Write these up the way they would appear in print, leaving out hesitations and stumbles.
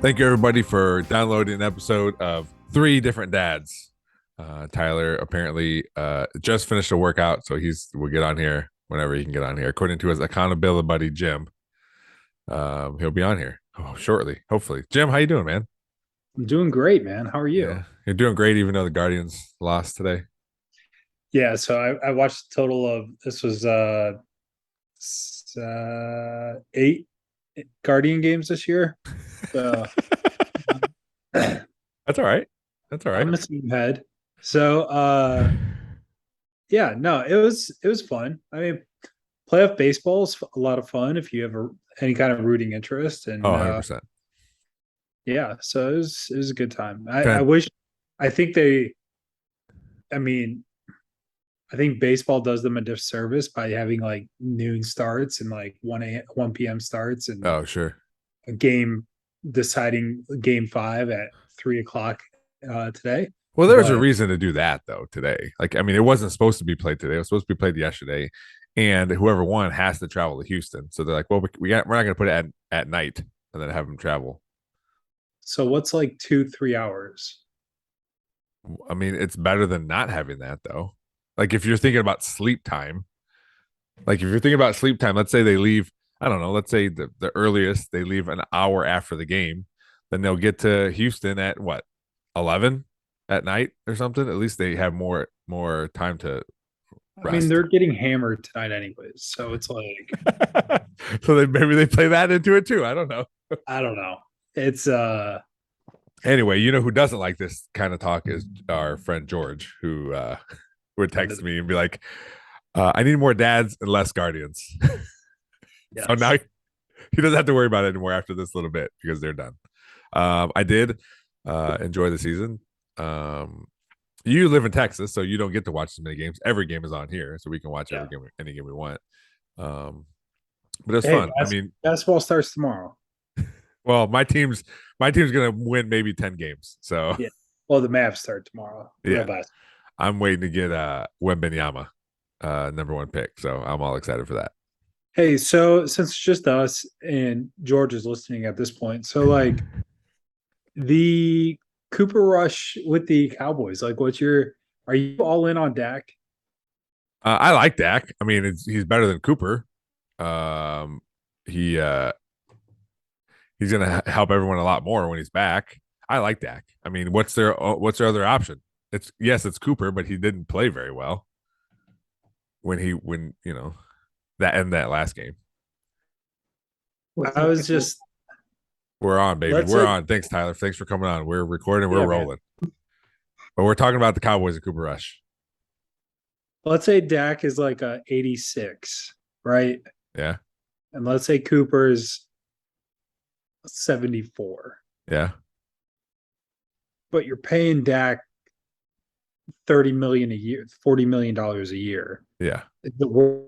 Thank you, everybody, for downloading an episode of Three Different Dads. Tyler apparently just finished a workout, so will get on here whenever he can get on here. According to his accountability buddy, Jim, he'll be on here shortly, hopefully. Jim, how you doing, man? I'm doing great, man. How are you? Yeah, you're doing great, even though the Guardians lost today. Yeah, so I watched a total of this was eight Guardian games this year. So I'm That's all right. That's all right. a team head. So yeah, no, it was fun. I mean, playoff baseball is a lot of fun if you have any kind of rooting interest. Oh, And 100%. yeah, so it was a good time. I Kind of, wish I think they I mean I think baseball does them a disservice by having like noon starts and like 1 p.m. starts and oh, sure. a game deciding game 5 at 3 o'clock today. Well, there was a But reason to do that though today. Like, I mean, it wasn't supposed to be played today. It was supposed to be played yesterday, and whoever won has to travel to Houston. So they're like, well, we're not going to put it at night and then have them travel. so what's like 2-3 hours? I mean, it's better than not having that though. Like, if you're thinking about sleep time, let's say they leave. I don't know. Let's say the earliest they leave an hour after the game, then they'll get to Houston at what 11 at night or something. At least they have more time to I mean, rest. they're getting hammered tonight anyways, so it's like So maybe they play that into it too. I don't know. I don't know. It's Anyway, you know who doesn't like this kind of talk is our friend George, who would friend of text me and be like, "I need more dads and less guardians." So now yes. he doesn't have to worry about it anymore after this little bit because they're done. I did enjoy the season. You live in Texas, so you don't get to watch as many games. Every game is on here, so we can watch Yeah. any game we want. Um, but it was Hey, fun. I mean, basketball starts tomorrow. well, my team's gonna win maybe 10 games. So Yeah. Well, the Mavs start tomorrow. Real yeah, basketball. I'm waiting to get Wembenyama, number one pick. So I'm all excited for that. Hey, so since it's just us and George is listening at this point, so like the Cooper Rush with the Cowboys, like are you all in on Dak? I like Dak. I mean, he's better than Cooper. Um, he he's gonna help everyone a lot more when he's back. I like Dak. I mean, what's their other option? It's Cooper, but he didn't play very well when that last game. I was just We're on, baby. let's We're say on. Thanks, Tyler. Thanks for coming on. We're recording. We're yeah, man. rolling. But we're talking about the Cowboys and Cooper Rush. Let's say Dak is like a 86, right? Yeah, And let's say Cooper's 74. yeah, But you're paying Dak 30 million a year, $40 million a year. yeah. The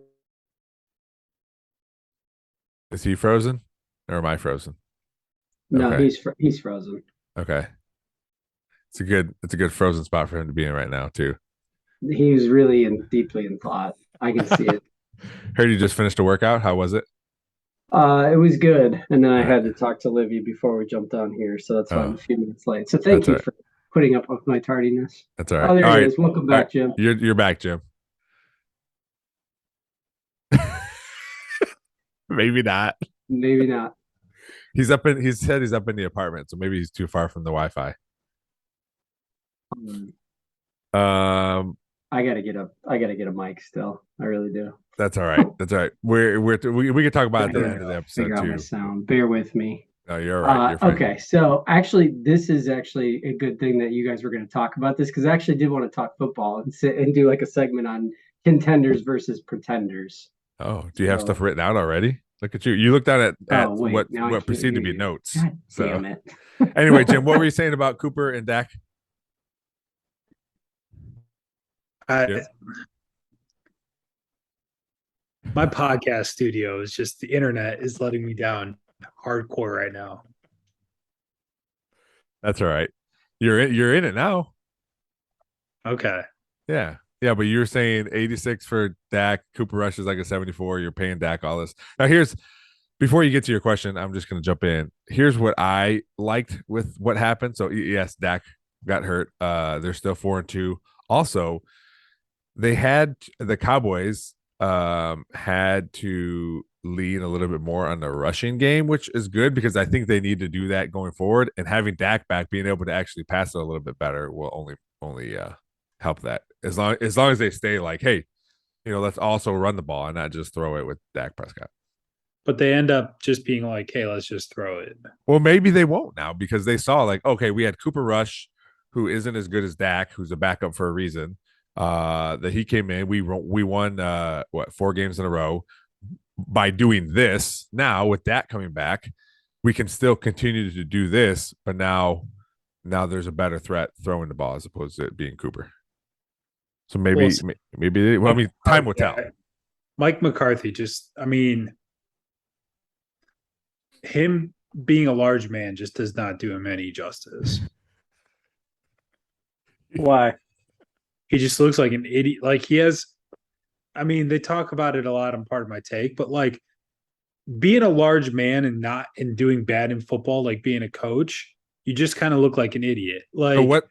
Is he frozen, or am I frozen? No, Okay, he's frozen. okay. It's a good frozen spot for him to be in right now too. He's really deeply in thought. I can see it. Heard you just finished a workout. How was it? It was good, and then I All right. had to talk to Livy before we jumped on here, so that's why I'm Oh, a few minutes late. So thank that's all you right. for putting up with my tardiness. That's all right. Oh, there All he right. is. Welcome All right. back, Jim. You're back, Jim. Maybe not. Maybe not. He said he's up in the apartment, so maybe he's too far from the Wi-Fi. Um, Um, I gotta get a mic still. I really do. that's all right. That's all right. We can talk about it at the Figure end of the figure episode out my too. sound. Bear with me. No, you're all right. You're fine. Okay, so actually, this is actually a good thing that you guys were going to talk about this because I actually did want to talk football and sit and do like a segment on contenders versus pretenders. Oh, do you have stuff So, written out already? Look at you. You looked down at oh wait, what now I what can't proceed to hear be you. notes. God So damn it. anyway, Jim, what were you saying about Cooper and Dak? I, Yeah, my podcast studio is just the internet is letting me down hardcore right now. that's all right. You're in it now. Okay. Yeah. Yeah, but you were saying 86 for Dak. Cooper Rush is like a 74. You're paying Dak all this. Now Before you get to your question, I'm just going to jump in. Here's what I liked with what happened. So yes, Dak got hurt. They're still 4-2. Also, they had the Cowboys had to lean a little bit more on the rushing game, which is good because I think they need to do that going forward. And having Dak back, being able to actually pass it a little bit better will only help that. As long as they stay like, hey, let's also run the ball and not just throw it with Dak Prescott. But they end up just being like, hey, let's just throw it. Well, maybe they won't now because they saw like, okay, we had Cooper Rush, who isn't as good as Dak, who's a backup for a reason. That he came in, we won 4 games in a row by doing this. Now with Dak coming back, we can still continue to do this, but now there's a better threat throwing the ball as opposed to it being Cooper. So maybe I mean, time will tell. Mike McCarthy, I mean, him being a large man just does not do him any justice. Why? He just looks like an idiot. Like he has, I mean, they talk about it a lot on Part of My Take, but like being a large man and doing bad in football, like being a coach, you just kind of look like an idiot. Like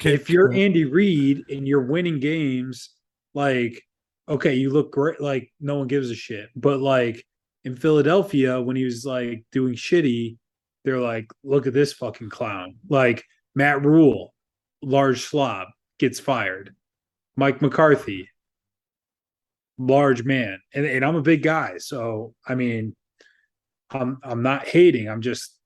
if you're Andy Reid and you're winning games, like, okay, you look great, like no one gives a shit. But like in Philadelphia, when he was like doing shitty, they're like, look at this fucking clown. Like Matt Rule, large slob, gets fired. Mike McCarthy, large man. And I'm a big guy. So I mean, I'm not hating, I'm just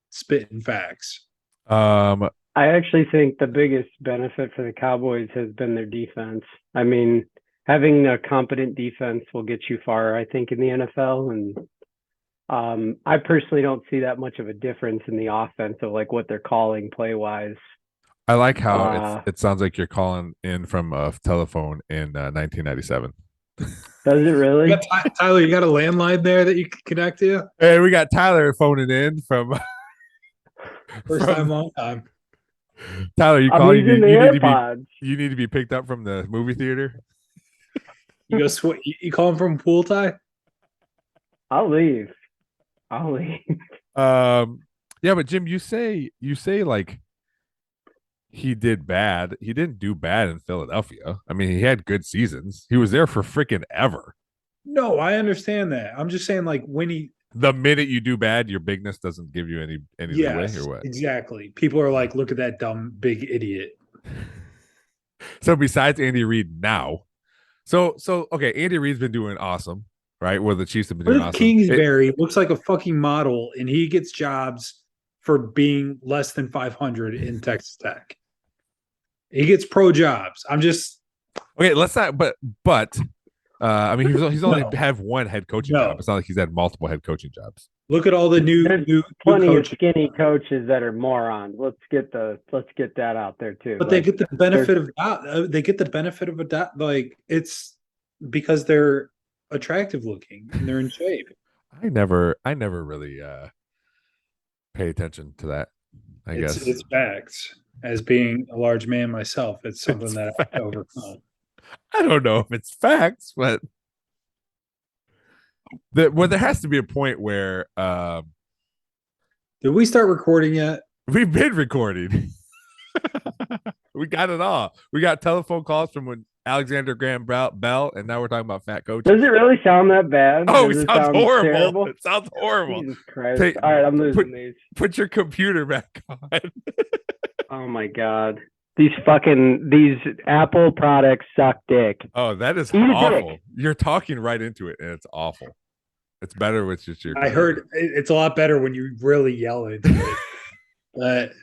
spitting facts. Um I actually think the biggest benefit for the Cowboys has been their defense. I mean, having a competent defense will get you far, I think, in the NFL. And I personally don't see that much of a difference in the offense of like what they're calling play wise. I like how it sounds like you're calling in from a telephone in 1997. Does it really? Tyler, you got a landline there that you can connect to? Hey, we got Tyler phoning in from First time, long time. Tyler. You I'm call using the AirPods. You need to be picked up from the movie theater. You go you call him from pool tie? I'll leave. Yeah, but Jim, you say like he did bad. He didn't do bad in Philadelphia. I mean, he had good seasons. He was there for freaking ever. No, I understand that. I'm just saying, like, when the minute you do bad, your bigness doesn't give you any leeway or what? Exactly. People are like, look at that dumb big idiot. So besides Andy Reid now, so okay, Andy Reid's been doing awesome, right? Where the Chiefs have been doing awesome. Kingsbury looks like a fucking model, and he gets jobs for being less than 500 in Texas Tech. He gets pro jobs. I'm just okay. Let's not. But I mean, he's only have one head coaching job. It's not like he's had multiple head coaching jobs. Look at all the new plenty of skinny coaches that are morons. Let's get that out there too. But like, they get the benefit of that. They get the benefit of that. Like it's because they're attractive looking and they're in shape. I never really pay attention to that. I guess it's facts. As being a large man myself, it's something that I have to overcome. I don't know if it's facts, but there has to be a point where did we start recording yet? We've been recording. We got it all. We got telephone calls from when Alexander Graham Bell, and now we're talking about fat coaches. Does it really sound that bad? Oh, it sounds horrible. Terrible? It sounds horrible. Jesus Christ. All right, I'm losing these. Put your computer back on. Oh my God. These Apple products suck dick. Oh, that is awful. You're talking right into it, and it's awful. It's better with just your. I heard it's a lot better when you really yell into it. But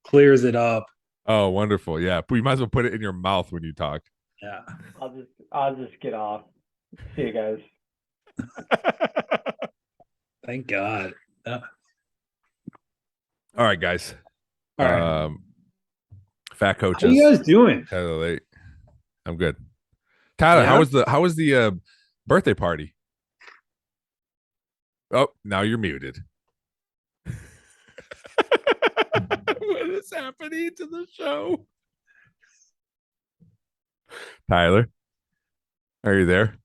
clears it up. Oh, wonderful! Yeah, but you might as well put it in your mouth when you talk. Yeah, I'll just get off. See you guys. Thank God. All right, guys. All right. Fat coaches. How you guys doing? Tyler late. I'm good. Tyler, how was the birthday party? Oh, now you're muted. What is happening to the show? Tyler, are you there?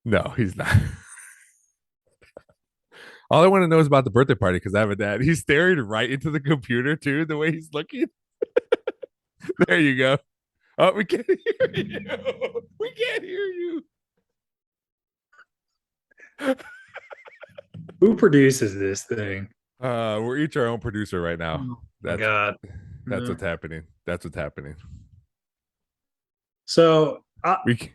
No, he's not. All I want to know is about the birthday party because I have a dad. He's staring right into the computer too, the way he's looking. There you go. Oh, we can't hear you. We can't hear you. Who produces this thing? We're each our own producer right now. Oh my That's God. that's No. what's happening. That's what's happening. So, We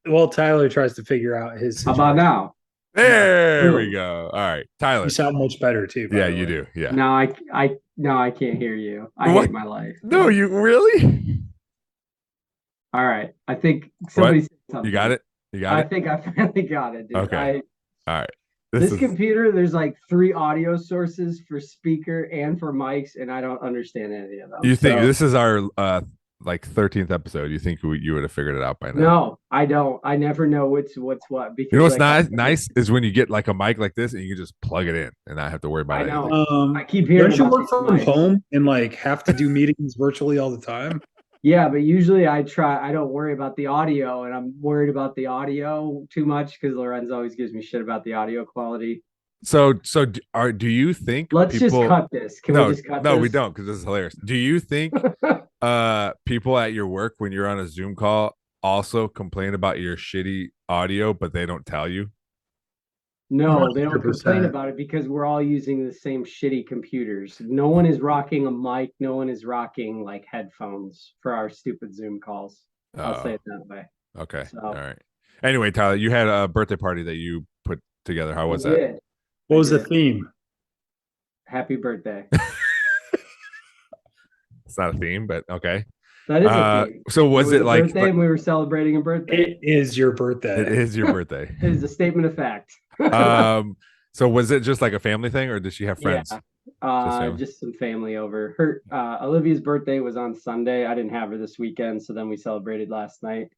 well, Tyler tries to figure out his How about situation. now? there we Boom. go. All right, You Tyler. sound much better too, by Yeah, the you way. do. Yeah. No, I can't hear you. I What? hate my life. No, you really? All right. I think What? somebody said You got something. it? You got I it? think I finally got it, dude. Okay. All right. This This is computer, there's like 3 audio sources for speaker and for mics, and I don't understand any of them. you think So this is our like 13th episode. You think you would have figured it out by now. no, I don't. I never know what's what You know because what's like nice is when you get like a mic like this and you can just plug it in and not have to worry about I anything. know. I keep hearing Don't you about work these from mics. home and like have to do meetings virtually all the time? Yeah, but usually I don't worry about the audio, and I'm worried about the audio too much because Lorenzo always gives me shit about the audio quality. Do you think Let's just people cut this. Can we no just cut no we this? don't because this is hilarious. Do you think people at your work when you're on a Zoom call also complain about your shitty audio but they don't tell you? No, they don't complain 100%. about it because we're all using the same shitty computers. No one is rocking a mic. No one is rocking like headphones for our stupid Zoom calls. I'll say Oh, it that way. okay. All So right. Anyway, Tyler, you had a birthday party that you put together. How I was that? did. What I was the did. theme? Happy birthday. It's not a theme, but okay. That is a theme. So It was was it a like birthday and we were celebrating a birthday. It is your it birthday. is your birthday? It is a statement of fact. So was it just like a family thing or did she have Yeah. friends? Just family. Just some family over. Her Olivia's birthday was on Sunday. I didn't have her this weekend, so then we celebrated last night.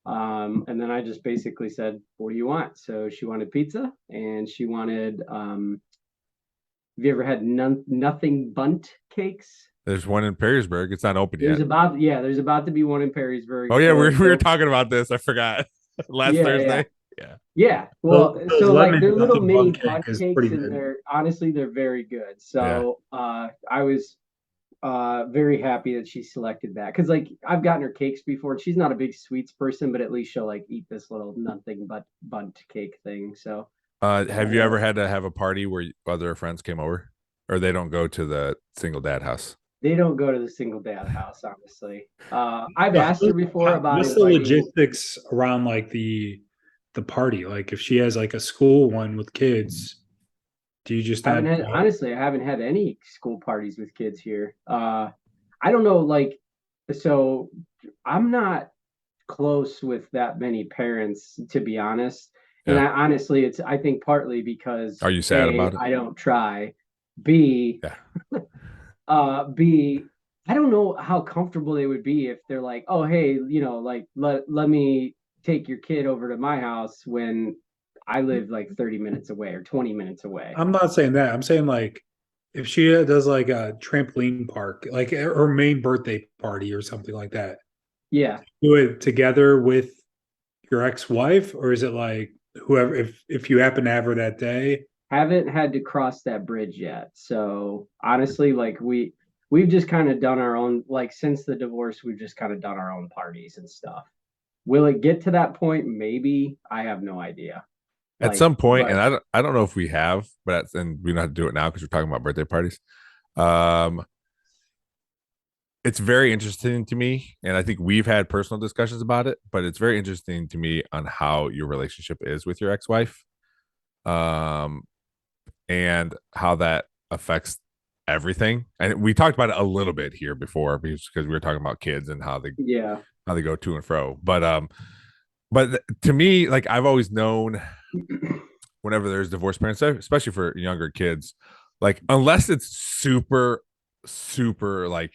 And then I just basically said, "What do you want?" So she wanted pizza, and she wanted. Have you ever had nothing bunt cakes? There's one in Perrysburg. It's not open There's yet. about there's about to be one in Perrysburg. Oh yeah, So we were talking about this. I forgot last yeah, yeah. Thursday. Yeah. Yeah, Those well, those so like lemon they're little nothing bun mini cake bundt is cakes, pretty and good. they're honestly they're very good. Yeah. So I was very happy that she selected that because like I've gotten her cakes before. She's not a big sweets person, but at least she'll like eat this little nothing but bundt cake thing. So Have you ever had to have a party where other friends came over, or they don't go to the single dad house? they don't go to the single dad house, honestly. I've asked her before about What's the inviting. logistics around like the party? Like if she has like a school one with kids, do you just I haven't not had go? honestly, I haven't had any school parties with kids here. I don't know, like so I'm not close with that many parents, to be honest. And Yeah. I honestly, it's I think partly because Are you sad A, about it? I don't try. B, Yeah. B, I don't know how comfortable they would be if they're like, oh hey, like let me take your kid over to my house when I live like 30 minutes away or 20 minutes away. I'm not saying that. I'm saying like if she does like a trampoline park, like her main birthday party or something like that, Yeah. do it together with your ex-wife, or is it like whoever if you happen to have her that day? Haven't had to cross that bridge yet. So honestly, like we've just kind of done our own like since the divorce, we've just kind of done our own parties and stuff. Will it get to that point? Maybe. I have no idea. At Like, some point, and but I don't know if we have, but and we don't have to do it now because we're talking about birthday parties. Um, it's very interesting to me, and I think we've had personal discussions about it. But it's very interesting to me on how your relationship is with your ex-wife, um, and how that affects everything. And we talked about it a little bit here before because we were talking about kids and yeah. how they go to and fro. But to me, like I've always known whenever there's divorced parents, especially for younger kids, like unless it's super like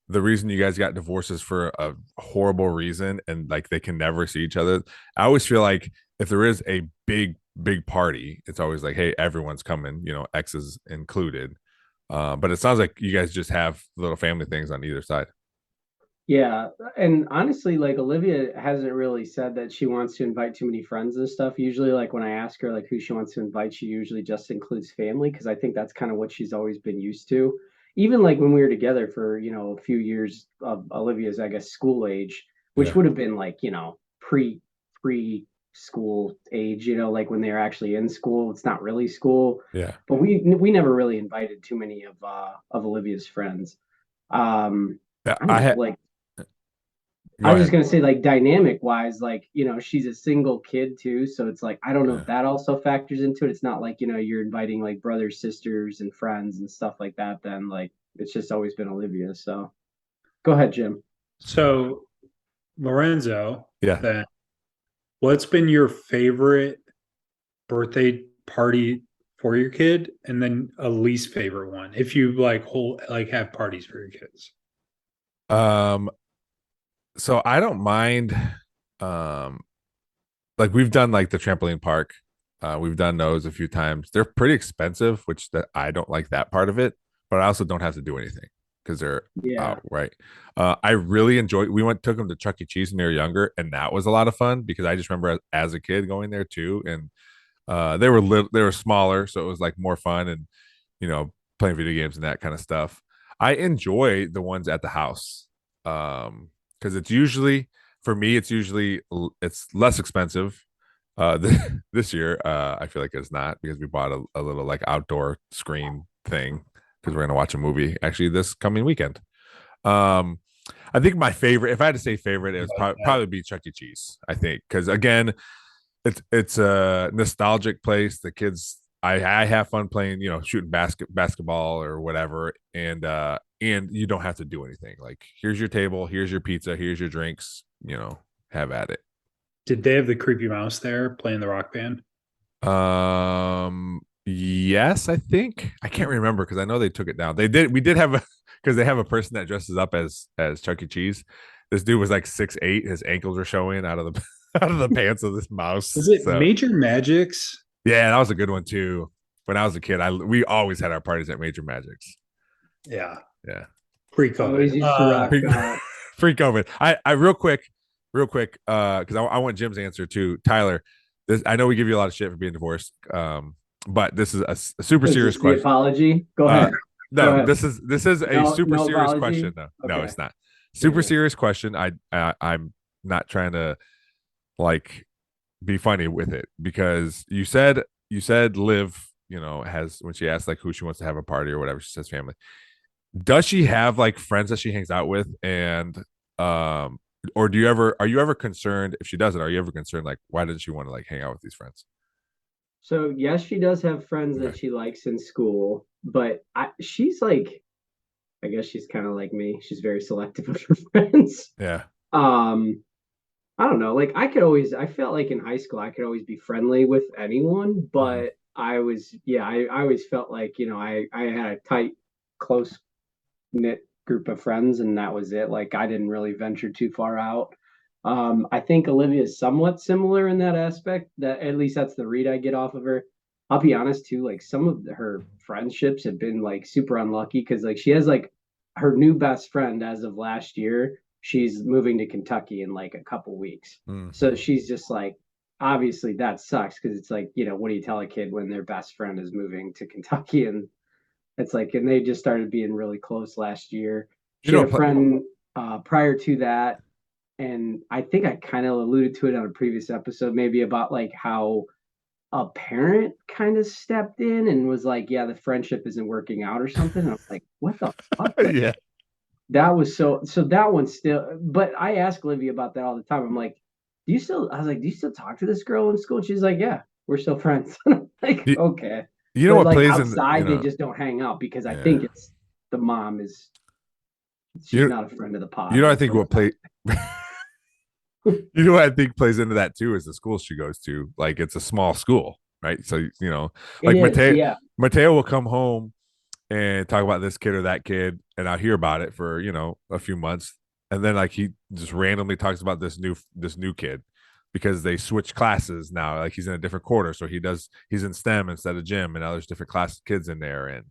the reason you guys got divorced is for a horrible reason and like they can never see each other. I always feel like if there is a big party, it's always like, hey, everyone's coming, exes included. But it sounds like you guys just have little family things on either side. Yeah, and honestly, like Olivia hasn't really said that she wants to invite too many friends and stuff. Usually, like when I ask her like who she wants to invite, she usually just includes family because I think that's kind of what she's always been used to. Even like when we were together for, a few years of Olivia's, I guess, school age, which Yeah. would have been like, pre school age, like when they're actually in school. It's not really school, Yeah. but we never really invited too many of Olivia's friends. Yeah. I don't I know, had like go I was just ahead. gonna say, like dynamic wise, like she's a single kid too, so it's like I don't know Yeah. if that also factors into it. It's not like you're inviting like brothers, sisters, and friends and stuff like that. Then like it's just always been Olivia. So go ahead, Jim. So Lorenzo, Yeah. then what's been your favorite birthday party for your kid, and then a least favorite one if you have parties for your kids? Um, so I don't mind um like we've done like the trampoline park. We've done those a few times. They're pretty expensive, which that I don't like that part of it, but I also don't have to do anything because they're Yeah, out, right? I really enjoyed. We took them to Chuck E. Cheese when they were younger, and that was a lot of fun because I just remember as a kid going there too, and they were smaller, so it was like more fun and playing video games and that kind of stuff. I enjoy the ones at the house because it's usually for me it's less expensive. This year, I feel like it's not because we bought a little like outdoor screen thing because we're gonna watch a movie actually this coming weekend. Um, I think my favorite, if I had to say favorite, it was probably be Chuck E. Cheese. I think because again, it's a nostalgic place. The kids, I have fun playing, shooting basketball or whatever, and you don't have to do anything. Like here's your table, here's your pizza, here's your drinks. Have at it. Did they have the creepy mouse there playing the rock band? Yes, I think I can't remember because I know they took it down. They did. We did have a because they have a person that dresses up as Chuck E. Cheese. This dude was like 6'8". His ankles are showing out of the out of the pants of this mouse. Was it So Major Magic's? yeah, that was a good one too. When I was a kid, we always had our parties at Major Magic's. Yeah, Yeah, always pre-COVID. used to rock. pre COVID. I real quick, because I want Jim's answer too. Tyler, I know we give you a lot of shit for being divorced, but this is a super Is serious this the question. apology? Go Uh, ahead. Go no, ahead. this is a No, super no serious question. apology. No, no, Okay. it's not. Yeah, Super yeah. serious question. I'm not trying to like be funny with it because you said Liv, has when she asked like who she wants to have a party or whatever, she says family. Does she have like friends that she hangs out with and um or are you ever concerned if she doesn't, are you ever concerned like why doesn't she want to like hang out with these friends? So yes, she does have friends that Okay. she likes in school, but she's like, I guess she's kind of like me. She's very selective of her friends. Yeah. Um, I don't know. Like I felt like in high school, I could always be friendly with anyone, Mhm. but I always felt like, I had a tight, close knit group of friends, and that was it. Like I didn't really venture too far out. I think Olivia is somewhat similar in that aspect. That at least that's the read I get off of her. I'll be honest too. Like some of her friendships have been like super unlucky because like she has like her new best friend as of last year. She's moving to Kentucky in like a couple weeks, Mm. so she's just like obviously that sucks because it's like what do you tell a kid when their best friend is moving to Kentucky and it's like, and they just started being really close last year. You She had know, a friend prior to that, and I think I kind of alluded to it on a previous episode, maybe about like how a parent kind of stepped in and was like, "Yeah, the friendship isn't working out" or something. And I was like, "What the fuck?" Like yeah. that was so that one still. But I ask Olivia about that all the time. I'm like, "Do you still?" I was like, "Do you still talk to this girl in school?" And she's like, "Yeah, we're still friends." And I'm like, You, "Okay." you know But what like plays in, outside, they just don't hang out because I yeah. think it's the mom is she's You not a friend of the you pod. know I That's think what what play you know what I think plays into that too is the school she goes to. Like it's a small school, right? So it like is. Yeah, Mateo will come home and talk about this kid or that kid, and I'll hear about it for a few months, and then like he just randomly talks about this new kid because they switch classes now. Like he's in a different quarter, so he's in STEM instead of gym, and now there's different class kids in there, and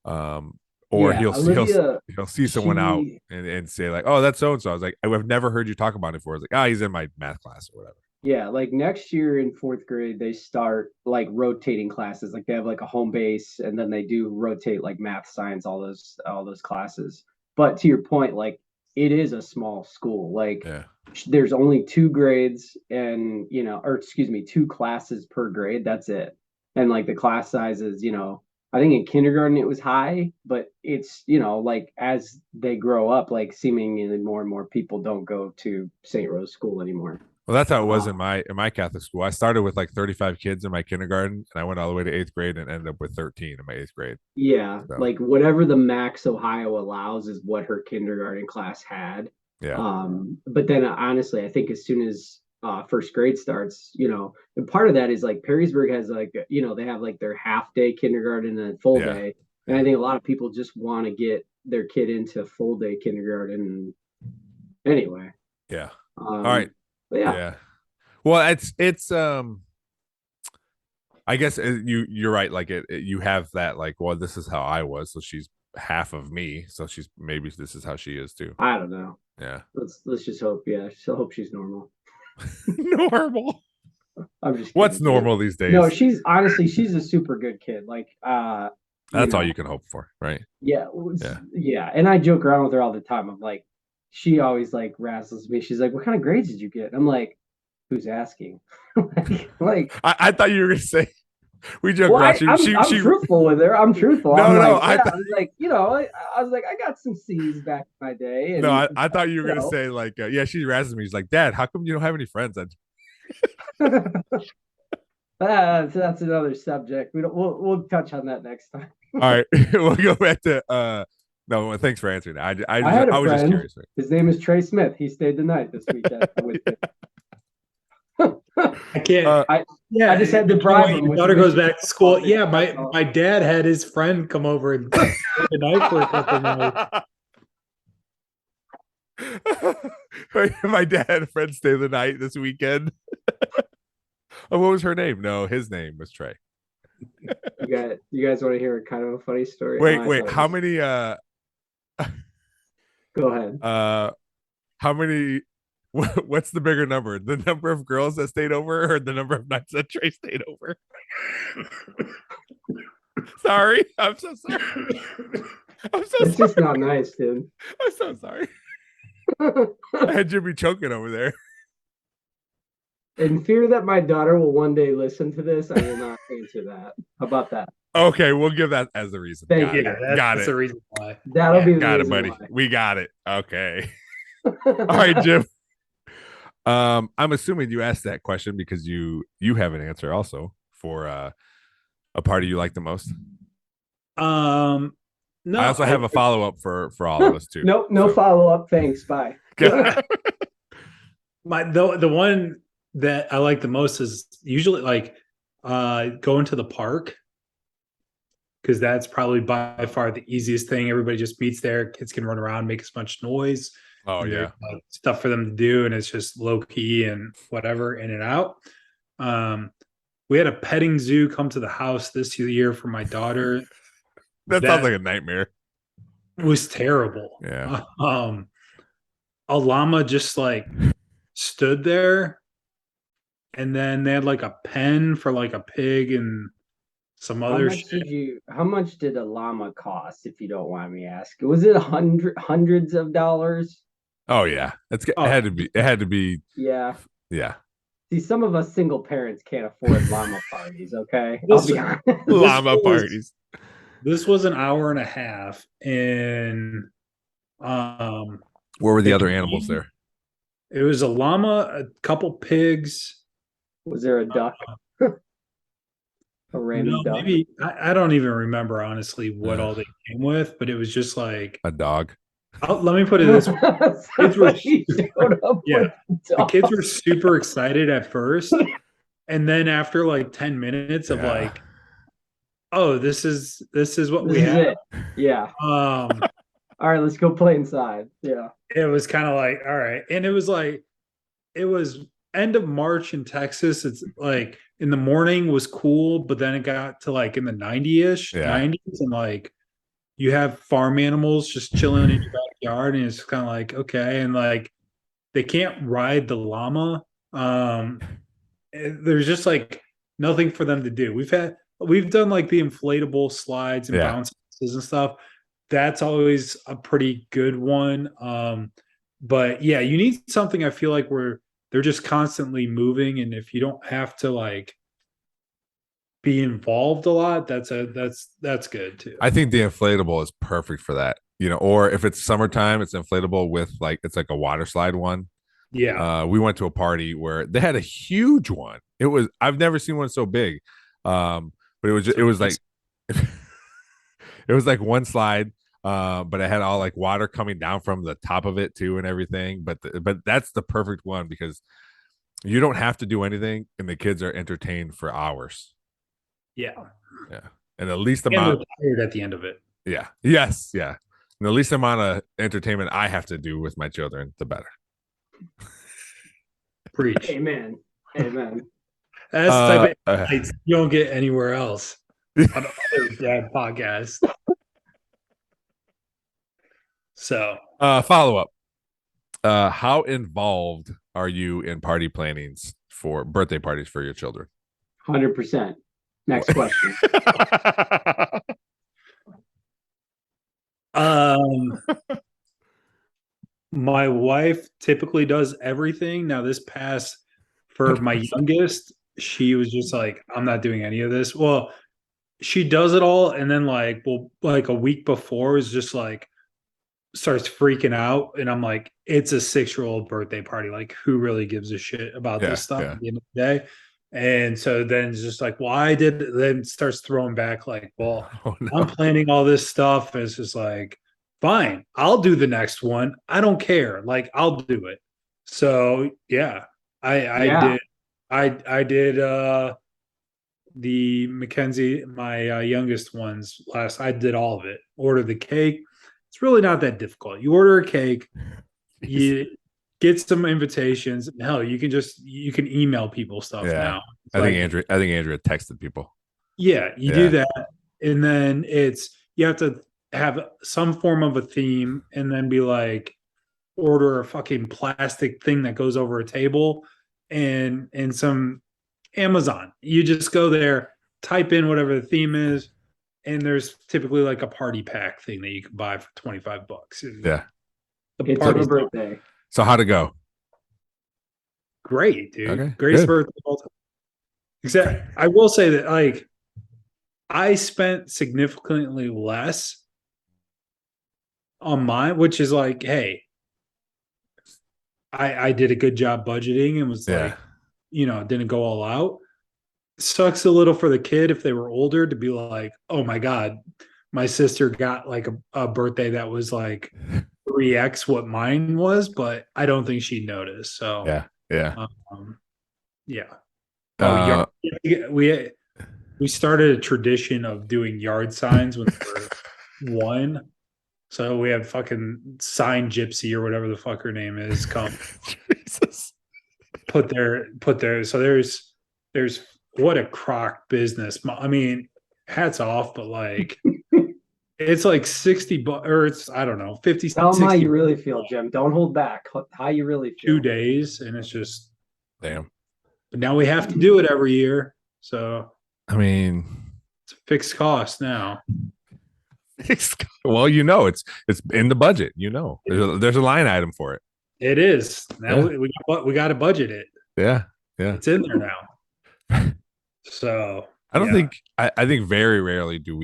um or Yeah, Olivia, he'll see someone out she and say like, oh, that's so and so. I was like, I've never heard you talk about it before. I was like, ah, he's in my math class or whatever. Yeah, like next year in fourth grade, they start like rotating classes. Like they have like a home base, and then they do rotate like math, science, all those classes. But to your point, like it is a small school. Like Yeah. there's only two grades, and or excuse me, two classes per grade. That's it. And like the class sizes, I think in kindergarten it was high, but it's like as they grow up, like seemingly more and more people don't go to St. Rose School anymore. Well, that's how it was Uh, in my Catholic school. I started with like 35 kids in my kindergarten, and I went all the way to eighth grade and ended up with 13 in my eighth grade. Yeah, So like whatever the max Ohio allows is what her kindergarten class had. yeah, But then honestly, I think as soon as first grade starts, and part of that is like Perrysburg has like, they have like their half day kindergarten and full yeah, day. And I think a lot of people just want to get their kid into full day kindergarten anyway. yeah. All right, Um, but yeah, yeah. Well, it's I guess you're right. Like you have that like, well, this is how I was, so she's half of me, so she's maybe this is how she is too. I don't know. Yeah, Let's just hope. Yeah, so hope she's normal. normal. I'm just What's kidding. normal these No, days? she's a super good kid. Like That's all you can hope for, right? yeah, Yeah. yeah. And I joke around with her all the time. I'm like, she always like razzles me. She's like, "What kind of grades did you get?" I'm like, "Who's asking?" like, I thought you were gonna say we joke well, around. I'm truthful with her. I'm truthful. No, I'm no, like, yeah. I was like, I was like, I got some C's back in my day. And no, I thought you were gonna say like, yeah, she razzes me. She's like, Dad, how come you don't have any friends? That's another subject. We'll touch on that next time. All right, we'll go back to no. Well, thanks for answering that. I had a I was just friend. curious. Right? His name is Trey Smith. He stayed the night this weekend with me. I can't. I Yeah, just had to bribe him. Your daughter goes back to school. Yeah, my dad had his friend come over and stay the night for a couple nights. My dad had a friend stay the night this weekend. Oh, what was her name? No, his name was Trey. You guys want to hear a kind of a funny story? Wait, how many Go ahead. how many what's the bigger number? The number of girls that stayed over or the number of nights that Trey stayed over? Sorry. I'm so sorry. It's just not nice, dude. I'm so sorry. I had Jimmy choking over there. In fear that my daughter will one day listen to this, I will not answer that. How about that? Okay, we'll give that as the reason. Thank you. That's the reason why. That'll be the got it, reason buddy. why. We got it. Okay. All right, Jim. I'm assuming you asked that question because you have an answer also for a party you like the most. No, I also have a follow up for all of us too. Nope, no follow up. Thanks. Bye. the one that I like the most is usually like going to the park, because that's probably by far the easiest thing. Everybody just meets there. Kids can run around, make as much noise. Oh yeah, stuff for them to do, and it's just low key and whatever, in and out. We had a petting zoo come to the house this year for my daughter. that sounds like a nightmare. It was terrible. Yeah. A llama just like stood there, and then they had like a pen for like a pig and some other shit. How much did a llama cost, if you don't mind me asking? Was it hundreds of dollars? Oh yeah, it had to be. It had to be. Yeah. Yeah. See, some of us single parents can't afford llama parties. Okay, I'll be honest. Llama parties. This was an hour and a half, and where were the other animals there? It was a llama, a couple pigs. Was there a duck? A random duck? Maybe I don't even remember honestly what all they came with, but it was just like a dog. Let me put it this way. The kids were super excited at first, and then after like 10 minutes of like, oh, this is what we have. Yeah. All right, let's go play inside. Yeah. It was kind of like, all right. And it was like, it was end of March in Texas. It's like in the morning was cool, but then it got to like in the 90-ish, 90s, and like you have farm animals just chilling in your backyard, and it's kind of like, okay, and like they can't ride the llama. There's just like nothing for them to do. We've done like the inflatable slides and Yeah. bounces and stuff. That's always a pretty good one. But yeah, you need something, I feel like, where they're just constantly moving, and if you don't have to like be involved a lot, that's good too. I think the inflatable is perfect for that. Or if it's summertime, it's inflatable with like it's like a water slide one. Yeah. We went to a party where they had a huge one. I've never seen one so big. But it was like it was like one slide, but it had all like water coming down from the top of it too and everything. But that's the perfect one because you don't have to do anything and the kids are entertained for hours. Yeah. Yeah. And the least And amount they're tired at the end of it. Yeah. Yes. Yeah. And the least amount of entertainment I have to do with my children, the better. Preach. Amen. Amen. That's the type of insights you don't get anywhere else on other dad podcasts. So follow up. How involved are you in party plannings for birthday parties for your children? 100%. Next question. My wife typically does everything. Now, this past for my 100%. youngest, she was just like, I'm not doing any of this. Well, she does it all, and then like a week before is just like starts freaking out, and I'm like, it's a 6-year-old birthday party. Like, who really gives a shit about Yeah, this stuff yeah. at the end of the day? And so then it's just like, well, I did. Then starts throwing back like, well, Oh, no. I'm planning all this stuff. And it's just like, fine, I'll do the next one. I don't care. Like, I'll do it. So yeah, I Yeah. did. I did the Mackenzie, my youngest ones last. I did all of it. Order the cake. It's really not that difficult. You order a cake, you get some invitations. Hell, you can email people stuff Yeah. now. It's I think like, Andrea texted people. yeah, you do that, and then you have to have some form of a theme, and then be like, order a fucking plastic thing that goes over a table, and some Amazon. You just go there, type in whatever the theme is, and there's typically like a party pack thing that you can buy for $25. Yeah. The It's her party's birthday. So how'd it go? great, dude. Okay, Greatest good. birthday of all time. Except I will say that like I spent significantly less on mine, which is like, hey, I did a good job budgeting and was like, didn't go all out. Sucks a little for the kid if they were older to be like, oh my God, my sister got like a birthday that was like 3x what mine was, but I don't think she noticed. So Yeah. yeah. Uh, We started a tradition of doing yard signs when we were one. So we have fucking sign gypsy or whatever the fuck her name is come Jesus. put their so there's what a crock business. I mean, hats off, but like it's like 60 or it's I don't know 50. Tell them how 60 you really feel, Jim. Don't hold back. How you really feel. 2 days, and it's just Damn. but now we have to do it every year. So I mean, it's a fixed cost now. well, it's in the budget. There's a line item for it. It is now. Yeah. We got to budget it. Yeah. It's in there now. So I don't think I think very rarely do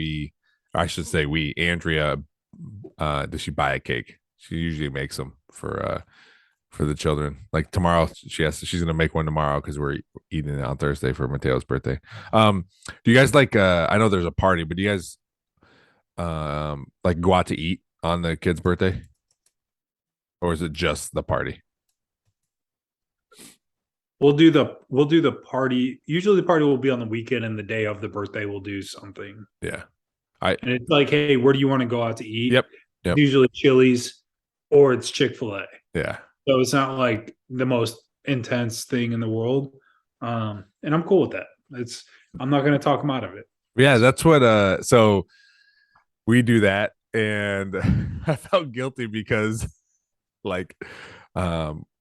I should say Andrea, does she buy a cake? She usually makes them for the children. Like tomorrow, she's gonna make one tomorrow because we're eating it on Thursday for Mateo's birthday. Do you guys like? I know there's a party, but do you guys like go out to eat on the kid's birthday, or is it just the party? we'll do the party. Usually, the party will be on the weekend, and the day of the birthday, we'll do something. Yeah, and it's like, hey, where do you want to go out to eat? Yep. Usually Chili's or it's Chick-fil-A. Yeah. So it's not like the most intense thing in the world. And I'm cool with that. I'm not going to talk them out of it. Yeah, that's what so we do that, and I felt guilty because like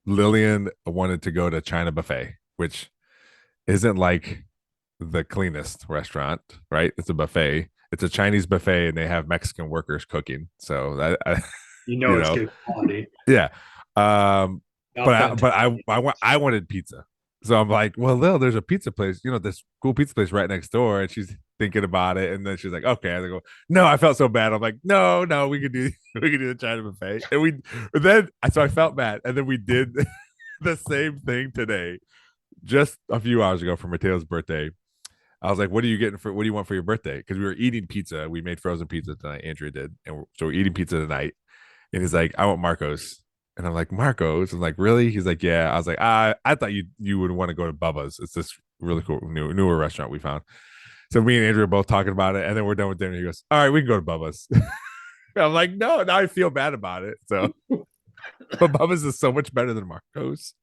Lillian wanted to go to China Buffet, which isn't like the cleanest restaurant, right? It's a buffet. It's a Chinese buffet, and they have Mexican workers cooking. So You you know it's know, good quality. yeah. Um, Not that I wanted pizza, so I'm like, well, Lil, there's a pizza place, this cool pizza place right next door, and she's thinking about it, and then she's like, okay. I go, no, I felt so bad. I'm like, no, we could do we could do the China buffet, and so I felt bad, and then we did the same thing today, just a few hours ago for Mateo's birthday. I was like, what do you want for your birthday? Because we were eating pizza. We made frozen pizza tonight. Andrea did. So we're eating pizza tonight. And he's like, I want Marco's. And I'm like, Marco's? I'm like, really? He's like, yeah. I was like, I thought you would want to go to Bubba's. It's this really cool newer restaurant we found. So me and Andrea are both talking about it. And then we're done with dinner. He goes, all right, we can go to Bubba's. I'm like, no, now I feel bad about it. So, but Bubba's is so much better than Marco's.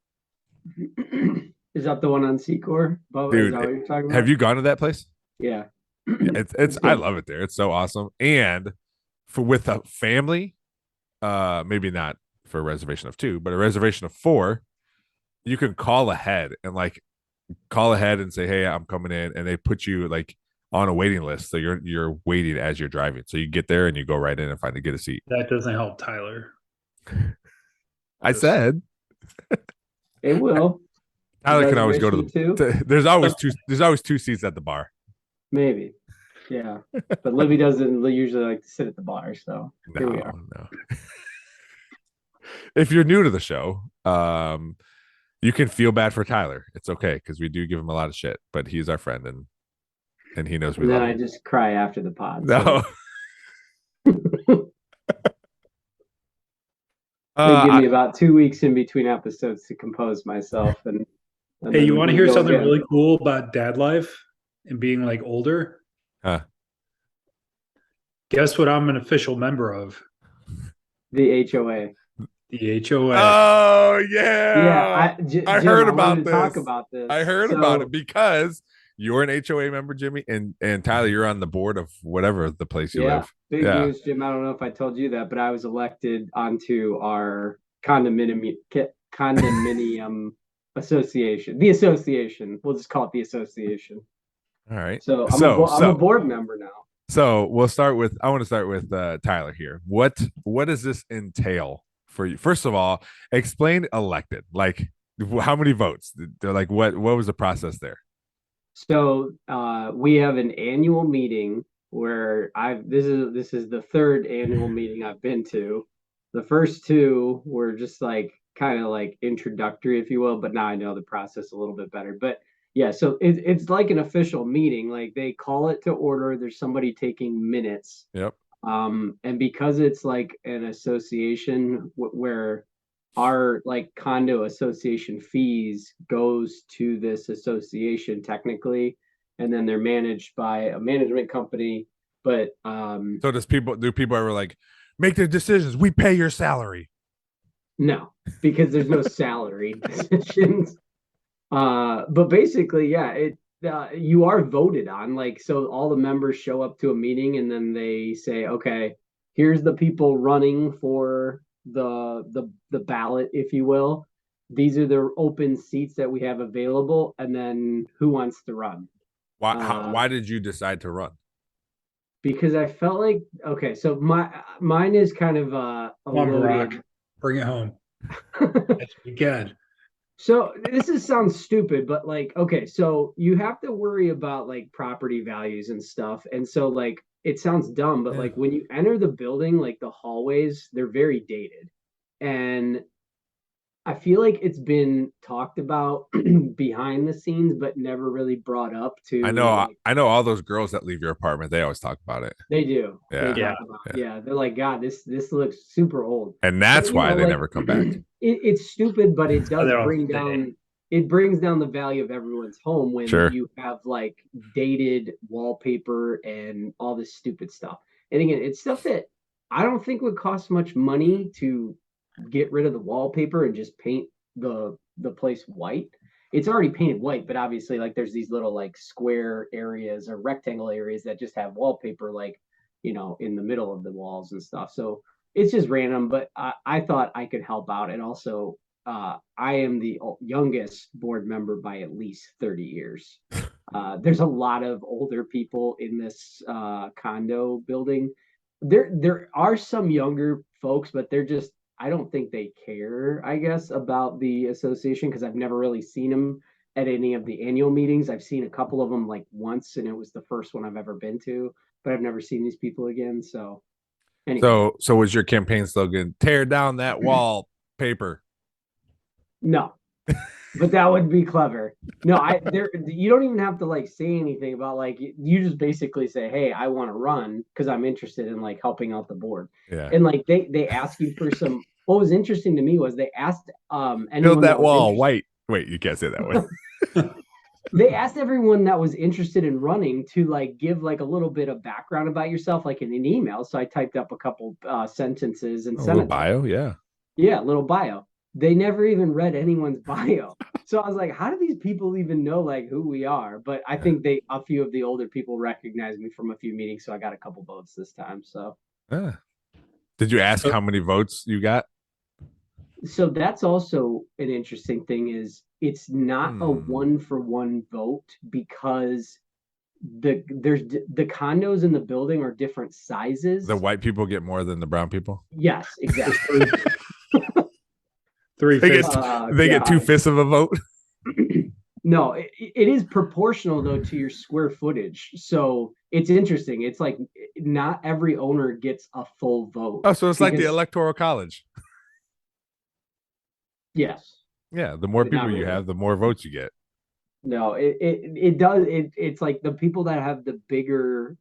Is that the one on Secor? Bubba, is Dude, that what you're talking about? have you gone to that place? Yeah. Yeah, it's I love it there. It's so awesome. And with a family, maybe not for a reservation of 2, but a reservation of 4, you can call ahead and say, hey, I'm coming in, and they put you like on a waiting list. So you're waiting as you're driving. So you get there and you go right in and finally get a seat. That doesn't help Tyler. I said It will. Tyler can always go to Reservation the there's always 2 seats at the bar. Maybe. Yeah. But Libby doesn't usually like to sit at the bar, so here we are. No. If you're new to the show, you can feel bad for Tyler. It's okay, because we do give him a lot of shit, but he's our friend, and he knows we And then love I him. just cry after the pod. No. They give me about 2 weeks in between episodes to compose myself. And Hey, you then want to we hear go something again. really cool about dad life and being like older? Huh. Guess what I'm an official member of? The HOA. The HOA. Oh yeah. Yeah, I Jim, heard I about wanted to this. talk about this. I heard about it because you're an HOA member, Jimmy, and Tyler, you're on the board of whatever the place you live. Big news, Jim. I don't know if I told you that, but I was elected onto our condominium association. The association. We'll just call it the association. All right. So I'm a board member now. So I want to start with Tyler here. What does this entail for you? First of all, explain elected. Like, how many votes? Like, what was the process there? So we have an annual meeting where this is the 3rd annual meeting I've been to. The first 2 were just like kind of like introductory, if you will, but now I know the process a little bit better. But yeah, so it's like an official meeting. Like they call it to order. There's somebody taking minutes. Yep. And because it's like an association where our like condo association fees goes to this association technically, and then they're managed by a management company. But so do people ever like make the decisions? We pay your salary. No, because there's no salary decisions. But basically, yeah, you are voted on. Like, so all the members show up to a meeting, and then they say, okay, here's the people running for the ballot, if you will. These are the open seats that we have available, and then who wants to run? Why did you decide to run? Because I felt like, okay, so mine is kind of a Rock. Bring it home. Yes, we can. So sounds stupid, but like, okay, so you have to worry about like property values and stuff. And so like it sounds dumb, but like when you enter the building, like the hallways, they're very dated. And I feel like it's been talked about behind the scenes, but never really brought up to. I know all those girls that leave your apartment. They always talk about it. They do. Yeah. They're like, God, this looks super old. And that's why they never come back. It's stupid, but it does bring down. It brings down the value of everyone's home when you have like dated wallpaper and all this stupid stuff. And again, it's stuff that I don't think would cost much money to get rid of the wallpaper and just paint the place white. It's already painted white, but obviously like there's these little like square areas or rectangle areas that just have wallpaper. Like in the middle of the walls and stuff. So it's just random, but I thought I could help out. And also, I am the youngest board member by at least 30 years. There's a lot of older people in this condo building. There are some younger folks, but they're just, I don't think they care, I guess, about the association because I've never really seen them at any of the annual meetings. I've seen a couple of them like once, and it was the first one I've ever been to, but I've never seen these people again. So anyway, So was your campaign slogan "Tear down that wall paper"? no, but that would be clever. No, you don't even have to like say anything about like you just basically say, "Hey, I want to run because I'm interested in like helping out the board." Yeah. And like they ask you for some. What was interesting to me was they asked Build anyone that that was wall interested. white. Wait, you can't say that way. They asked everyone that was interested in running to like give like a little bit of background about yourself, like in an email. So I typed up a couple sentences and A sent little it to them. bio, yeah. Yeah, little bio. They never even read anyone's bio. So I was like, how do these people even know like who we are? But I think a few of the older people recognized me from a few meetings, so I got a couple votes this time. So Yeah. Did you ask So- how many votes you got? that's also an interesting thing is it's not a 1-for-1 vote because the condos in the building are different sizes. The white people get more than the brown people. Yes, exactly. Three They get fifths. they get 2/5 of a vote. No, it is proportional though to your square footage. So it's interesting. It's like not every owner gets a full vote. Oh, so it's like the because- electoral college. Yes. Yeah, the more But not people you really. have, the more votes you get. No, it does. It's like the people that have the bigger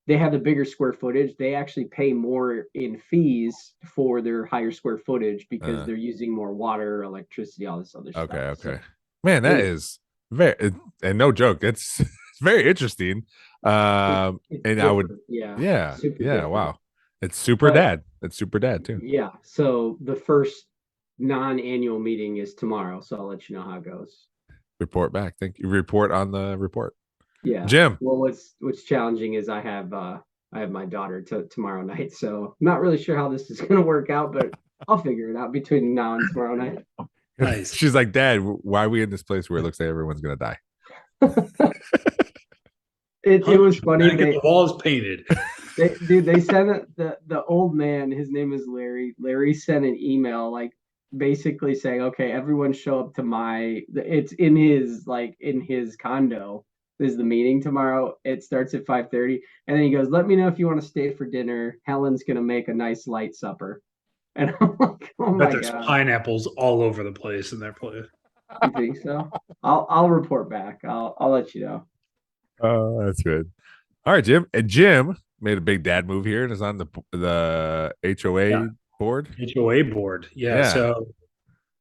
they have the bigger square footage, they actually pay more in fees for their higher square footage because they're using more water, electricity, all this other stuff. Okay. So Man, that it- is and no joke. It's very interesting. it's And I would, different. Yeah. yeah, Super yeah, different. wow. It's super But- dad. It's super dad too. Yeah. So the first non-annual meeting is tomorrow. So I'll let you know how it goes. Report back. Thank you. Report on the report. Yeah. Jim. Well, what's challenging is I have my daughter tomorrow night, so not really sure how this is gonna work out, but I'll figure it out between now and tomorrow night. Nice. She's like, Dad, why are we in this place where it looks like everyone's gonna die? It was funny. Gotta get the walls painted. They sent it, the old man, his name is Larry. Larry sent an email like basically saying, okay, everyone show up to it's in his condo. This is the meeting tomorrow. It starts at 5:30. And then he goes, let me know if you want to stay for dinner. Helen's gonna make a nice light supper. And I'm like, oh But my there's god. pineapples all over the place in their place. You think so? I'll report back. I'll let you know. Oh, that's good. All right, Jim. And Jim made a big dad move here and is on the HOA board. HOA board. Yeah. Yeah. So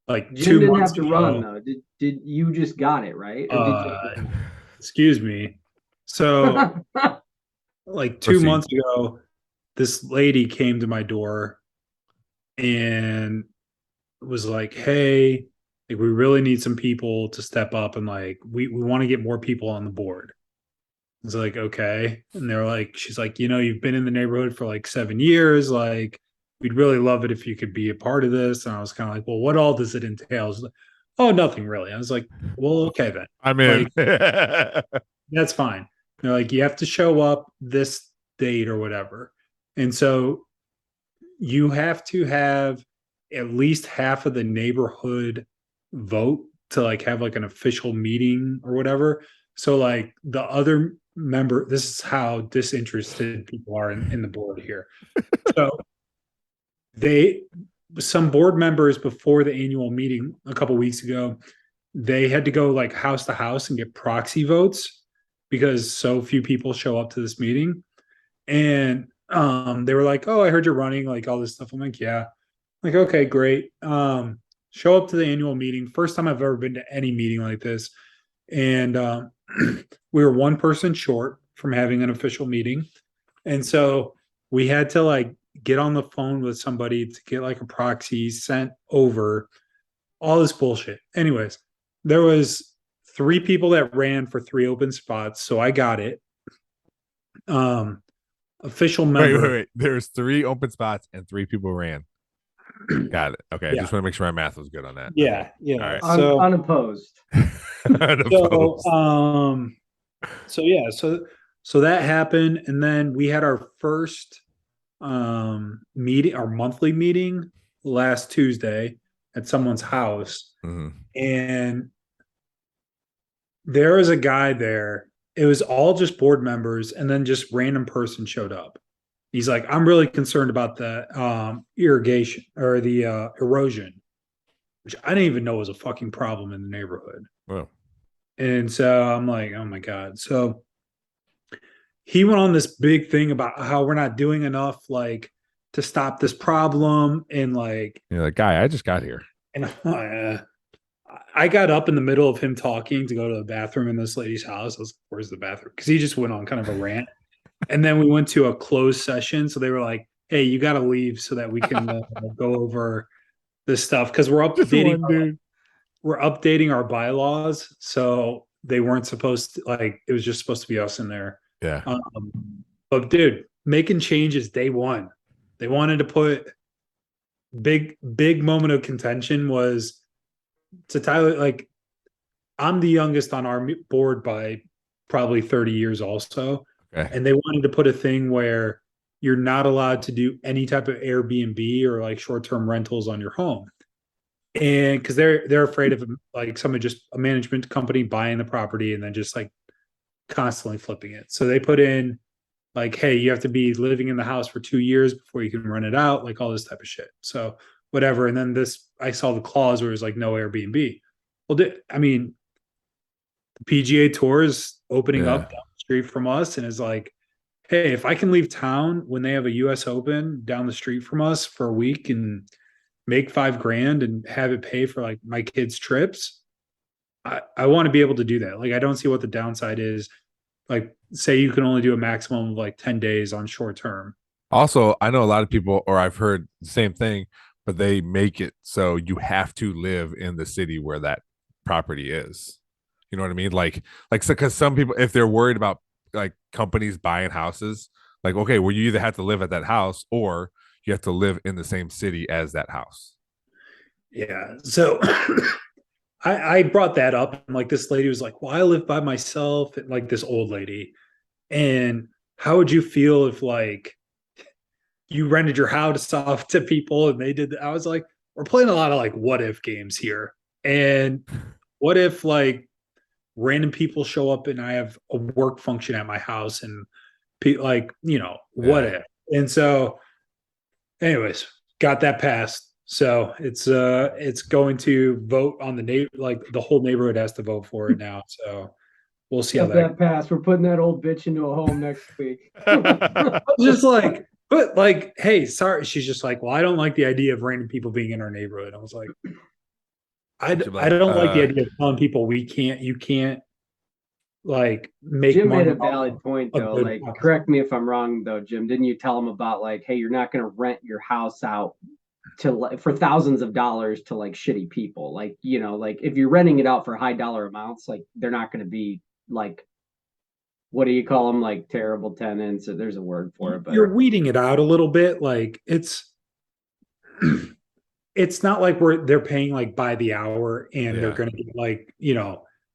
like Jim 2 didn't months have to ago, run though. Did you just got it, right? Or did excuse me. So like 2 Proceed. months ago, this lady came to my door and was like, hey, like we really need some people to step up and like we want to get more people on the board. I was like, okay. And they're like, she's like, you've been in the neighborhood for like 7 years. Like, we'd really love it if you could be a part of this. And I was kind of like, well, what all does it entail? I was like, oh, nothing really. I was like, well, okay then. I'm in. That's fine. They're like, you have to show up this date or whatever. And so you have to have at least half of the neighborhood vote to like have like an official meeting or whatever. So like the other member, this is how disinterested people are in the board here. So some board members before the annual meeting a couple weeks ago, they had to go like house to house and get proxy votes because so few people show up to this meeting. And they were like, oh, I heard you're running, like all this stuff. I'm like, yeah. I'm like, okay, great. Show up to the annual meeting. First time I've ever been to any meeting like this. And we were one person short from having an official meeting. And so we had to like get on the phone with somebody to get like a proxy sent over, all this bullshit. Anyways, there was 3 people that ran for 3 open spots. So I got it. official Wait, member. wait. There's 3 open spots and 3 people ran. Got it. Okay, I Yeah. just want to make sure my math was good on that. Yeah, Okay. All yeah. right. Unopposed. So, Unopposed. so yeah, so that happened, and then we had our first meeting, our monthly meeting last Tuesday at someone's house, Mhm. and there was a guy there. It was all just board members, and then just random person showed up. He's like, I'm really concerned about the irrigation or the erosion, which I didn't even know was a fucking problem in the neighborhood. Well, And so I'm like, oh my God. So he went on this big thing about how we're not doing enough, like, to stop this problem. And like, you're like, guy, I just got here. and I got up in the middle of him talking to go to the bathroom in this lady's house. I was like, where's the bathroom? Because he just went on kind of a rant. And then we went to a closed session. So they were like, hey, you got to leave so that we can go over this stuff. Because Just one dude. we're updating our bylaws. So they weren't supposed to, like, it was just supposed to be us in there. Yeah. But dude, making changes day one. They wanted to put big moment of contention was to Tyler. Like, I'm the youngest on our board by probably 30 years also. Okay. And they wanted to put a thing where you're not allowed to do any type of Airbnb or like short-term rentals on your home. And because they're afraid of like someone, just a management company buying the property and then just like constantly flipping it. So they put in like, hey, you have to be living in the house for 2 years before you can rent it out, like all this type of shit. So whatever. And then I saw the clause where it was like no Airbnb. Well, I mean, the PGA Tour is opening Yeah. up down the street from us, and is like, hey, if I can leave town when they have a US Open down the street from us for a week and make $5,000 and have it pay for like my kids' trips, I want to be able to do that. Like, I don't see what the downside is. Like, say you can only do a maximum of like 10 days on short term. Also, I know a lot of people, or I've heard the same thing, but they make it so you have to live in the city where that property is. You know what I mean? Like, so because some people, if they're worried about like companies buying houses, like, okay, well, you either have to live at that house or you have to live in the same city as that house. Yeah. So I brought that up, and like this lady was like, well, I live by myself, and like this old lady. And how would you feel if like you rented your house off to people and they did that? I was like, we're playing a lot of like what if games here. And what if like random people show up and I have a work function at my house, and like, what if? And so anyways, got that passed. So it's going to vote on like the whole neighborhood has to vote for it now. So we'll see how Got that that pass. We're putting that old bitch into a home next week. I was just like, but like, hey, sorry. She's just like, well, I don't like the idea of random people being in our neighborhood. I was like, I don't like the idea of telling people you can't like make Jim made money a valid point though. Like, house. correct me if I'm wrong though, Jim. Didn't you tell him about like, hey, you're not going to rent your house out to for thousands of dollars to like shitty people? Like, like if you're renting it out for high dollar amounts, like they're not going to be like, what do you call them? Like terrible tenants. Or there's a word for it, but You're weeding it out a little bit. Like it's not like they're paying like by the hour and they're going to get like,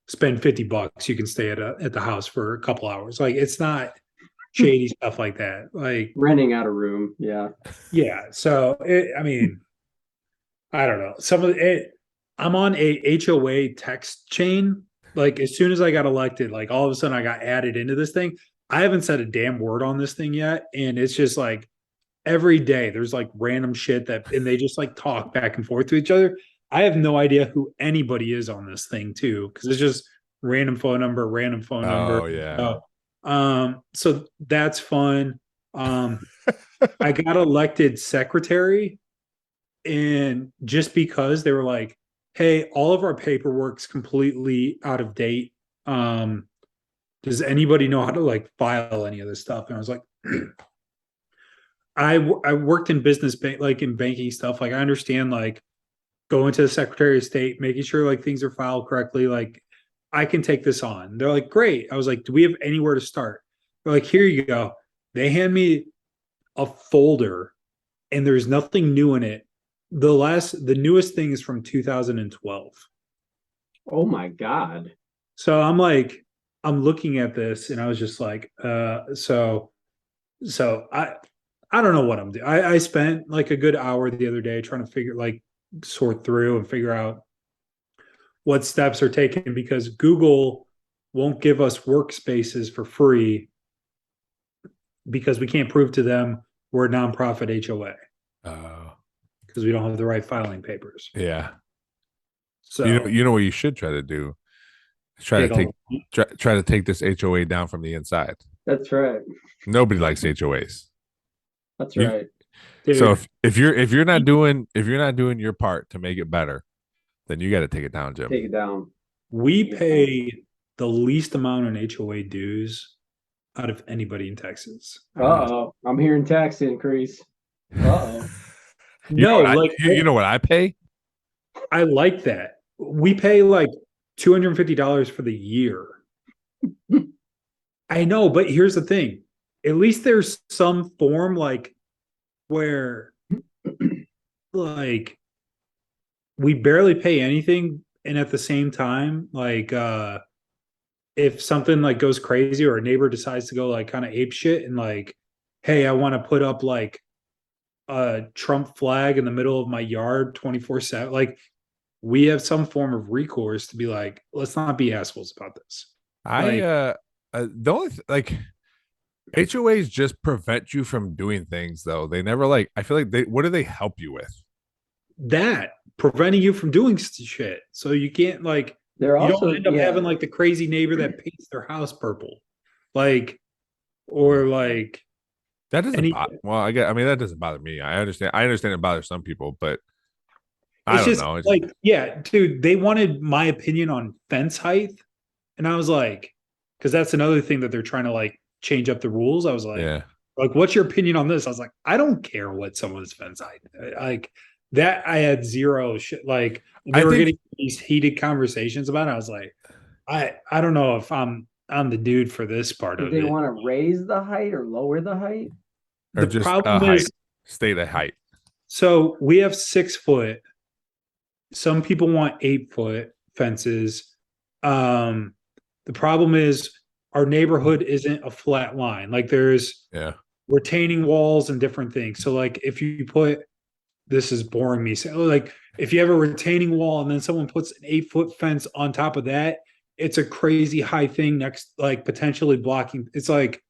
spend $50. You can stay at the house for a couple hours. Like, it's not shady stuff like that. Like renting out a room. Yeah. Yeah. So I mean, I don't know. Some of it. I'm on a HOA text chain. Like, as soon as I got elected, like all of a sudden I got added into this thing. I haven't said a damn word on this thing yet, and it's just like every day there's like random shit and they just like talk back and forth to each other. I have no idea who anybody is on this thing too, because it's just random phone number, random phone number. Oh yeah. So that's fun. I got elected secretary, and just because they were like, hey, all of our paperwork's completely out of date. Does anybody know how to like file any of this stuff? And I was like, I worked in business like in banking stuff. Like, I understand like going to the Secretary of State, making sure like things are filed correctly. Like, I can take this on. They're like, great. I was like, do we have anywhere to start? They're like, here you go. They hand me a folder and there's nothing new in it. The newest thing is from 2012. Oh my God. So I'm like, I'm looking at this and I was just like, so I don't know what I'm doing. I spent like a good hour the other day trying to sort through and figure out what steps are taken because Google won't give us workspaces for free because we can't prove to them we're a nonprofit HOA because we don't have the right filing papers. Yeah. So you know what you should try to do? Try to take this HOA down from the inside. That's right. Nobody likes HOAs. That's right. Dude, So if you're not doing your part to make it better, then you got to take it down, Jim. Take it down. we pay the least amount in HOA dues out of anybody in Texas. Uh-oh. I'm hearing tax increase. Uh-oh. You know what I pay? I like that. We pay like $250 for the year. I know, but here's the thing. At least there's some form like where like we barely pay anything and at the same time like if something like goes crazy or a neighbor decides to go like kind of ape shit and like hey, I want to put up like a Trump flag in the middle of my yard 24/7, like we have some form of recourse to be like, let's not be assholes about this. The only like HOAs just prevent you from doing things though. They never like, I feel like what do they help you with? That preventing you from doing shit. So you can't like, They're you also don't end up having like the crazy neighbor that paints their house purple. Like, or like, that doesn't well, I mean, that doesn't bother me. I understand it bothers some people, but I don't know. It's like, yeah, dude, they wanted my opinion on fence height. And I was like, because that's another thing that they're trying to like change up the rules. I was like, yeah. Like, what's your opinion on this? I was like, I don't care what someone's fence height. Like that, I had zero shit. Like they were getting these heated conversations about it. I was like, I don't know if I'm the dude for this part of it. Do they want to raise the height or lower the height? Or The just problem height, is, state of height. so we have 6 foot. Some people want 8 foot fences. The problem is our neighborhood isn't a flat line. Like there's retaining walls and different things. So like if you put, this is boring me. So like if you have a retaining wall and then someone puts an 8-foot fence on top of that, it's a crazy high thing next, like potentially blocking. It's like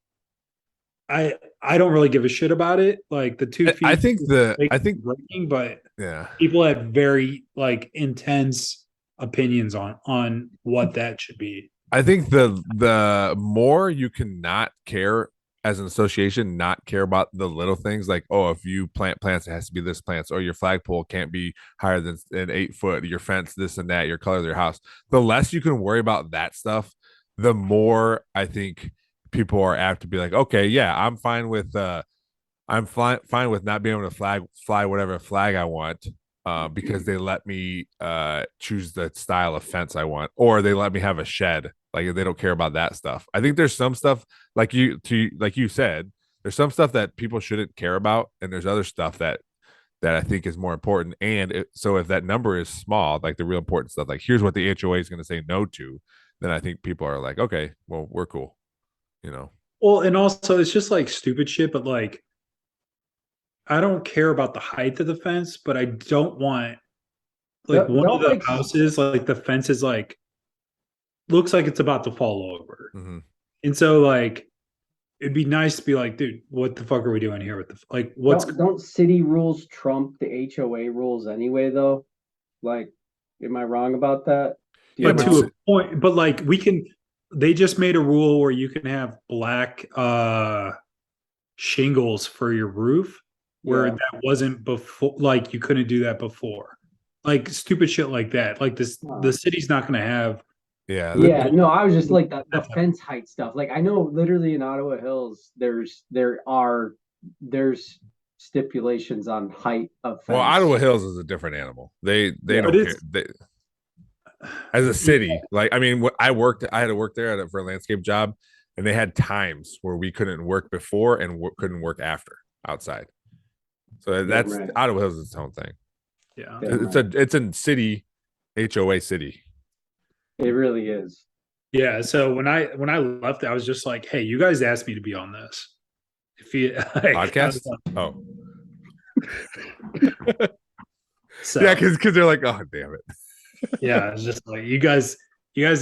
I don't really give a shit about it. Like the 2 feet. I think breaking, but yeah, people have very like intense opinions on what that should be. I think the more you can not care as an association, not care about the little things like, oh, if you plant plants, it has to be this plants, or your flagpole can't be higher than an 8 foot, your fence, this and that, your color of your house. The less you can worry about that stuff, the more I think people are apt to be like, okay, yeah, I'm fine with fine with not being able to fly whatever flag I want. Because they let me choose the style of fence I want, or they let me have a shed. Like they don't care about that stuff. I think there's some stuff like you said, there's some stuff that people shouldn't care about, and there's other stuff that I think is more important. And so if that number is small, like the real important stuff, like here's what the HOA is going to say no to, then I think people are like, okay, well, we're cool, you know. Well, and also it's just like stupid shit, but like I don't care about the height of the fence, but I don't want like one of the houses, like the fence is like looks like it's about to fall over. Mm-hmm. And so like it'd be nice to be like, dude, what the fuck are we doing here with the like what's don't city rules trump the HOA rules anyway though? Like, am I wrong about that? Yeah, to a point, but like they just made a rule where you can have black shingles for your roof. Where that wasn't before, like you couldn't do that before, like stupid shit like that. Like this, the city's not going to have. No, I was just like the fence height stuff. Like I know, literally in Ottawa Hills, there's stipulations on height of fence. Well, Ottawa Hills is a different animal. They don't care. As a city, like I mean, I had to work there for a landscape job, and they had times where we couldn't work before and couldn't work after outside. So that's right. Ottawa has its own thing. Yeah. Damn It's a city, HOA city. It really is. Yeah. So when I left, I was just like, hey, you guys asked me to be on this. If you Podcast? Oh. So Yeah, because they're like, oh damn it. yeah, it's just like you guys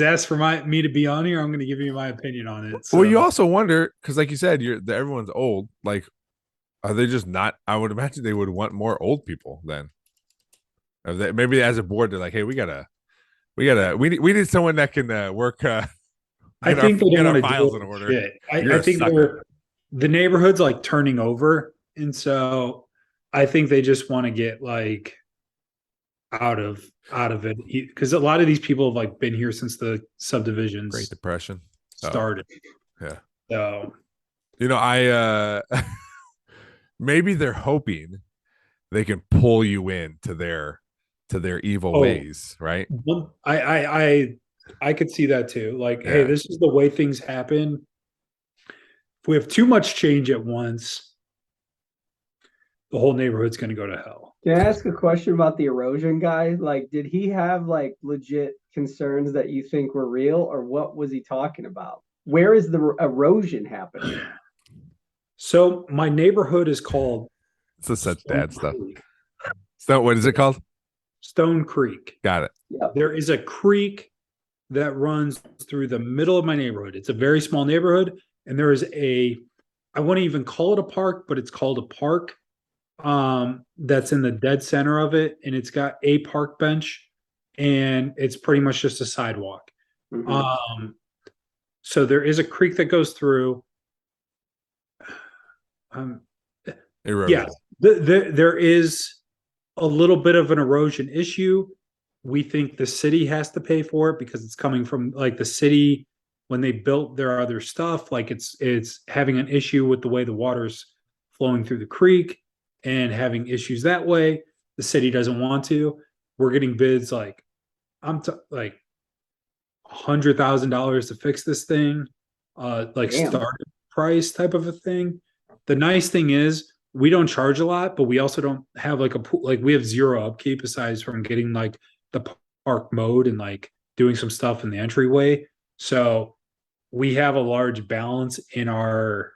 asked for me to be on here. I'm gonna give you my opinion on it. So Well, you also wonder, because like you said, everyone's old. Like, are they just not? I would imagine they would want more old people then. Maybe as a board, they're like, hey, we need someone that can work. I think they get don't our want to files do in order. shit. You're I a think sucker. the neighborhood's like turning over, and so I think they just want to get like out of it because a lot of these people have like been here since the subdivisions Great Depression started. Yeah. So I maybe they're hoping they can pull you in to their evil ways, right? I could see that too. Like, hey, Yeah. this is the way things happen. If we have too much change at once, the whole neighborhood's going to go to hell. Can I ask a question about the erosion guy? Like, did he have like legit concerns that you think were real, or what was he talking about? Where is the erosion happening? So my neighborhood is called It's just such Stone dad stuff. Creek. So what is it called? Stone Creek. Got it. Yep. There is a creek that runs through the middle of my neighborhood. It's a very small neighborhood, and there is I wouldn't even call it a park, but it's called a park. That's in the dead center of it, and it's got a park bench, and it's pretty much just a sidewalk. Mhm. So there is a creek that goes through. Erosion. Yeah, there is a little bit of an erosion issue. We think the city has to pay for it because it's coming from like the city when they built their other stuff. Like it's having an issue with the way the water's flowing through the creek and having issues that way. The city doesn't want to. We're getting bids like like $100,000 to fix this thing, like Damn. start price type of a thing. The nice thing is we don't charge a lot, but we also don't have like we have zero upkeep aside from getting like the park mode and like doing some stuff in the entryway. So we have a large balance in our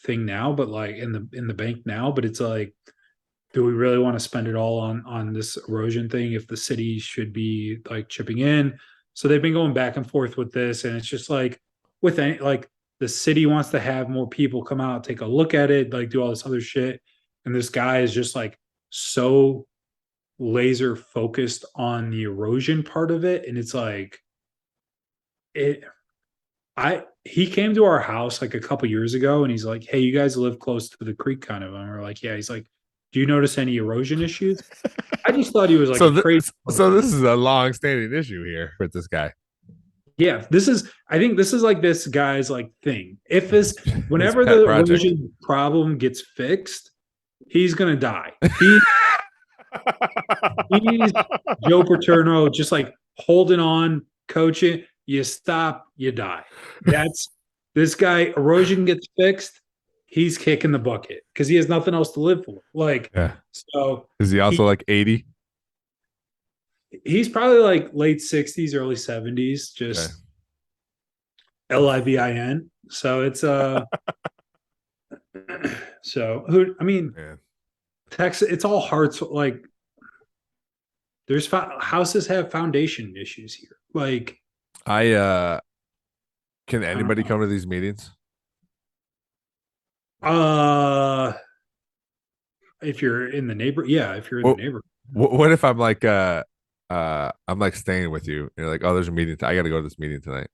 thing now, but like in the bank now, but it's like, do we really want to spend it all on this erosion thing if the city should be like chipping in? So they've been going back and forth with this, and it's just like with any like the city wants to have more people come out, take a look at it, like do all this other shit. And this guy is just like so laser focused on the erosion part of it. And it's like he came to our house like a couple years ago and he's like, hey, you guys live close to the creek kind of. And we're like, yeah. He's like, do you notice any erosion issues? I just thought he was like crazy. So this is a long standing issue here with this guy. Yeah, I think this is like this guy's like thing. If whenever pet the project. erosion problem gets fixed, he's gonna die. He's Joe Paterno, just like holding on, coaching. You stop, you die. That's this guy. Erosion gets fixed, he's kicking the bucket because he has nothing else to live for. Like, Yeah. so Is he also like 80? He's probably like late 60s, early 70s, just LIVIN. So it's so who I mean, Man. Texas, it's all hard. Like, there's houses have foundation issues here. Like, Can anybody come to these meetings? If you're in the if you're in the neighborhood. What if I'm like I'm like staying with you and you're like, oh, there's a meeting. I got to go to this meeting tonight.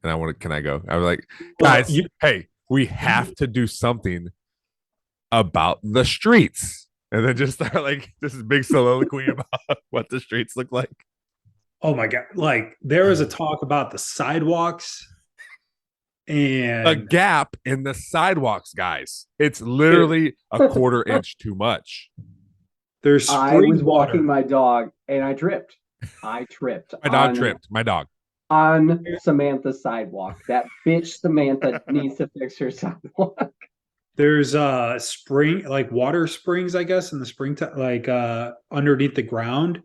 And can I go? I was like, guys, hey, we have to do something about the streets. And then just start like this big soliloquy about what the streets look like. Oh my God. Like, there was a talk about the sidewalks and a gap in the sidewalks, guys. It's literally a quarter inch too much. There's I was walking my dog and I tripped. My dog tripped. My dog. on Samantha's sidewalk. That bitch Samantha needs to fix her sidewalk. There's spring, like water springs, I guess, in the springtime, like underneath the ground.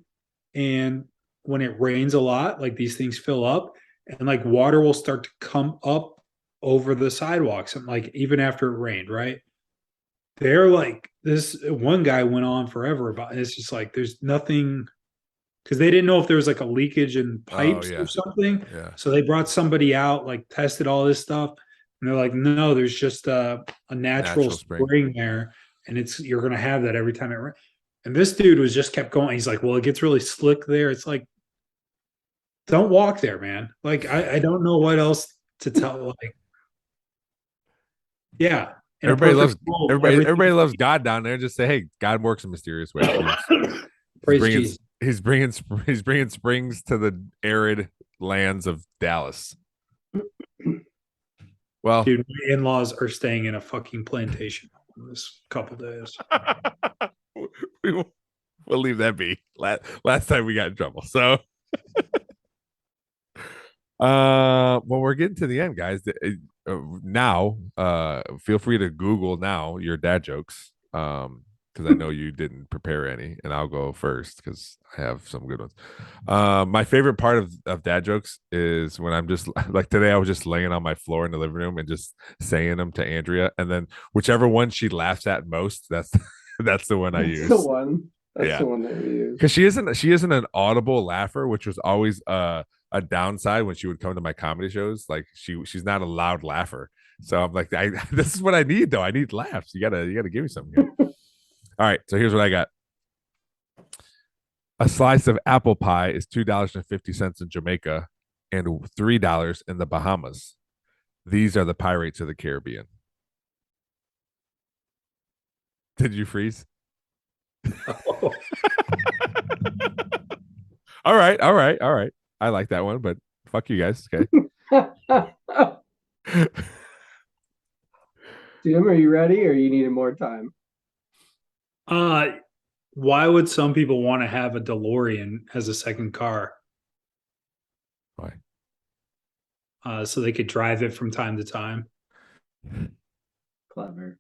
And when it rains a lot, like these things fill up, and like water will start to come up over the sidewalks, and like even after it rained, right? They're like, this one guy went on forever about it. It's just like there's nothing, because they didn't know if there was like a leakage in Oh pipes or yeah, something. yeah. So they brought somebody out, like tested all this stuff, and they're like, no, there's just a natural Natural spring. spring there, and it's you're gonna have that every time it rains. And this dude was just kept going. He's like, well, it gets really slick there. It's like, don't walk there, man. Like, I don't know what else to tell. Like, yeah, in a Everybody loves perfect world, everybody loves God down there. Just say, hey, God works in mysterious ways. He's praise bringing Jesus. he's bringing springs to the arid lands of Dallas. Well, Dude, my in-laws are staying in a fucking plantation this couple days. we'll leave that be. Last time we got in trouble. So well, we're getting to the end, guys. Now, feel free to Google now your dad jokes. Because I know you didn't prepare any, and I'll go first because I have some good ones. My favorite part of dad jokes is when I'm just like today, I was just laying on my floor in the living room and just saying them to Andrea, and then whichever one she laughs at most, that's the one I That's use. the one. That's Yeah. the one that we use. Because she isn't an audible laugher, which was always a downside when she would come to my comedy shows. Like she's not a loud laugher. So I'm like, this is what I need though. I need laughs. You gotta give me something here. All right, so here's what I got. A slice of apple pie is $2.50 in Jamaica and $3 in the Bahamas. These are the pirates of the Caribbean. Did you freeze? All right. I like that one, but fuck you guys. Okay. Jim, are you ready or you needed more time? Why would some people want to have a DeLorean as a second car? Why? So they could drive it from time to time. Clever.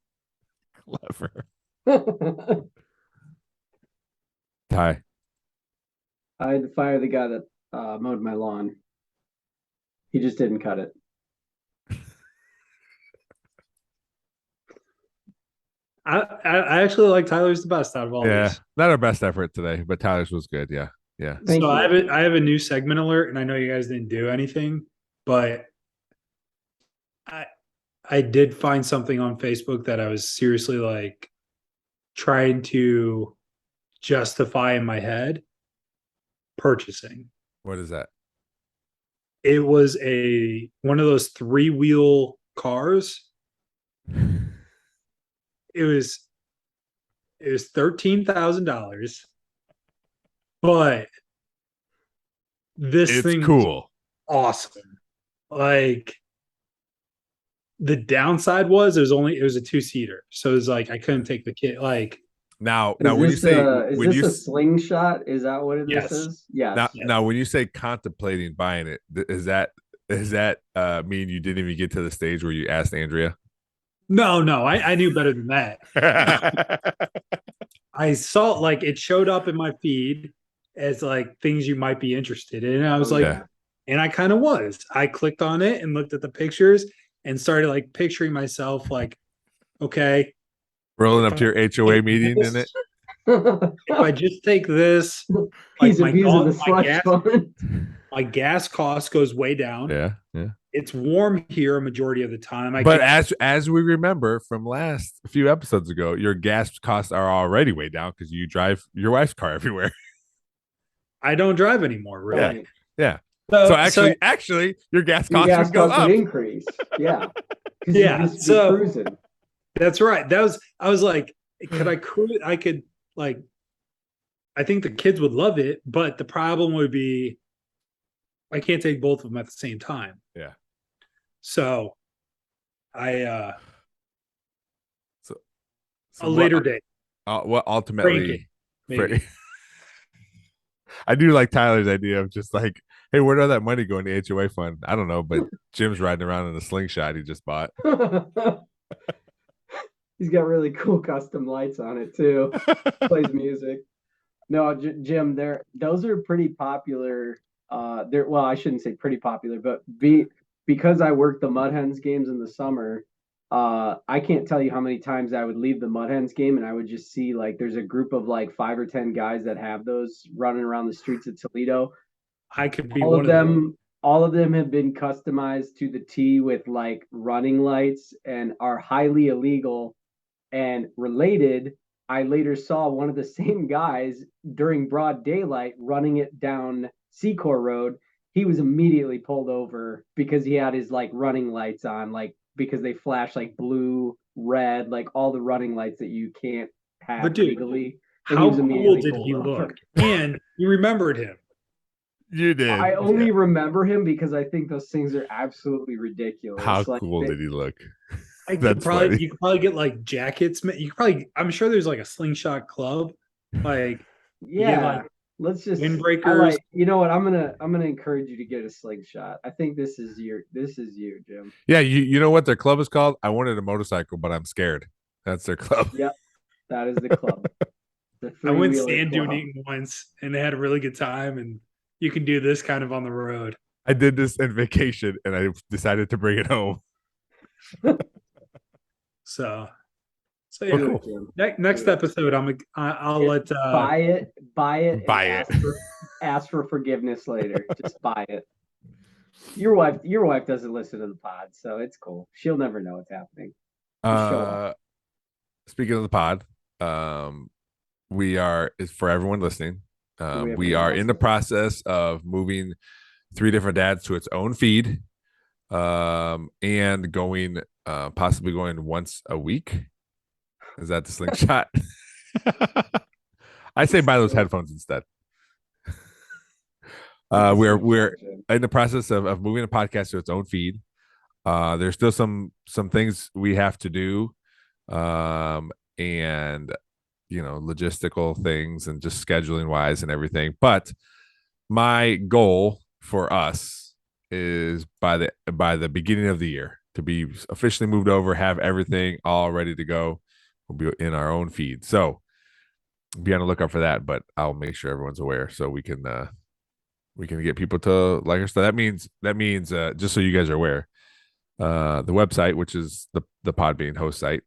Ty. I had to fire the guy that mowed my lawn. He just didn't cut it. I actually like Tyler's the best out of all Yeah, these. not our best effort today, but Tyler's was good. Yeah. Thank So you. I have a new segment alert, and I know you guys didn't do anything, but I did find something on Facebook that I was seriously like trying to justify in my head purchasing. What is that? It was one of those 3-wheel cars. It was $13,000, but this It's thing was cool. awesome. Like the downside was it was a 2-seater, so it was like I couldn't take the kid. Like Now when you say is when this you a slingshot? Is that what Yes. this is? Yes. now when you say contemplating buying it, does that mean you didn't even get to the stage where you asked Andrea? no, I knew better than that. I saw like it showed up in my feed as like things you might be interested in. And I was Oh, like, yeah. and I kind of was. I clicked on it and looked at the pictures and started like picturing myself like, okay, Rolling up to your HOA meeting in it. if I just take this, He's like abusing the slush fund. my gas cost goes way down. Yeah. It's warm here a majority of the time. But as we remember from last few episodes ago, your gas costs are already way down because you drive your wife's car everywhere. I don't drive anymore, really. Right. Yeah. So, So actually, your gas Your costs gas would go costs up. would increase. Yeah. Yeah, You'd just so- be cruising. that's right. I was like, could I cruise? I could like, I think the kids would love it, but the problem would be I can't take both of them at the same time. Yeah. So I So a later date. what ultimately Maybe. I do like Tyler's idea of just like Hey, where'd all that money go in the HOA fund? I don't know, but Jim's riding around in a slingshot he just bought. He's got really cool custom lights on it too. Plays music. No, Jim, those are pretty popular. They're well, I shouldn't say pretty popular, but because I work the Mud Hens games in the summer, I can't tell you how many times I would leave the Mud Hens game and I would just see like there's a group of like 5 or 10 guys that have those running around the streets of Toledo. I could be All one of of them. them, all of them have been customized to the T with like running lights and are highly illegal and related. I later saw one of the same guys during broad daylight running it down Secor Road. He was immediately pulled over because he had his like running lights on, like because they flash like blue, red, like all the running lights that you can't have But dude, legally. And he How was cool immediately did pulled he over. look? And you remembered him. You did. I only remember him because I think those things are absolutely ridiculous. How Like, cool did he look? You That's could funny. probably get like jackets. You could probably, I'm sure there's like a slingshot club. Like, yeah, like let's just. I windbreakers. like. You know what? I'm gonna encourage you to get a slingshot. I think this is you, Jim. Yeah, you know what their club is called? I wanted a motorcycle, but I'm scared. That's their club. Yep, that is the club. The I went three-wheeler sand club. duning once and they had a really good time. And you can do this kind of on the road. I did this in vacation and I decided to bring it home. So Oh, yeah. cool. Jim. Next episode, I'll let buy it, and Buy it. ask for forgiveness later. Just buy it. Your wife doesn't listen to the pod, so it's cool. She'll never know what's happening. Just show up. Speaking of the pod, we are for everyone listening. We are in the process of moving 3 different dads to its own feed, and going possibly going once a week. Is that the slingshot? I say buy those headphones instead. We're in the process of moving the podcast to its own feed. There's still some things we have to do, and logistical things and just scheduling wise and everything. But my goal for us is by the beginning of the year to be officially moved over, have everything all ready to go. We'll be in our own feed, so be on the lookout for that. But I'll make sure everyone's aware so we can get people to like our stuff. That means just so you guys are aware, the website, which is the Podbean host site,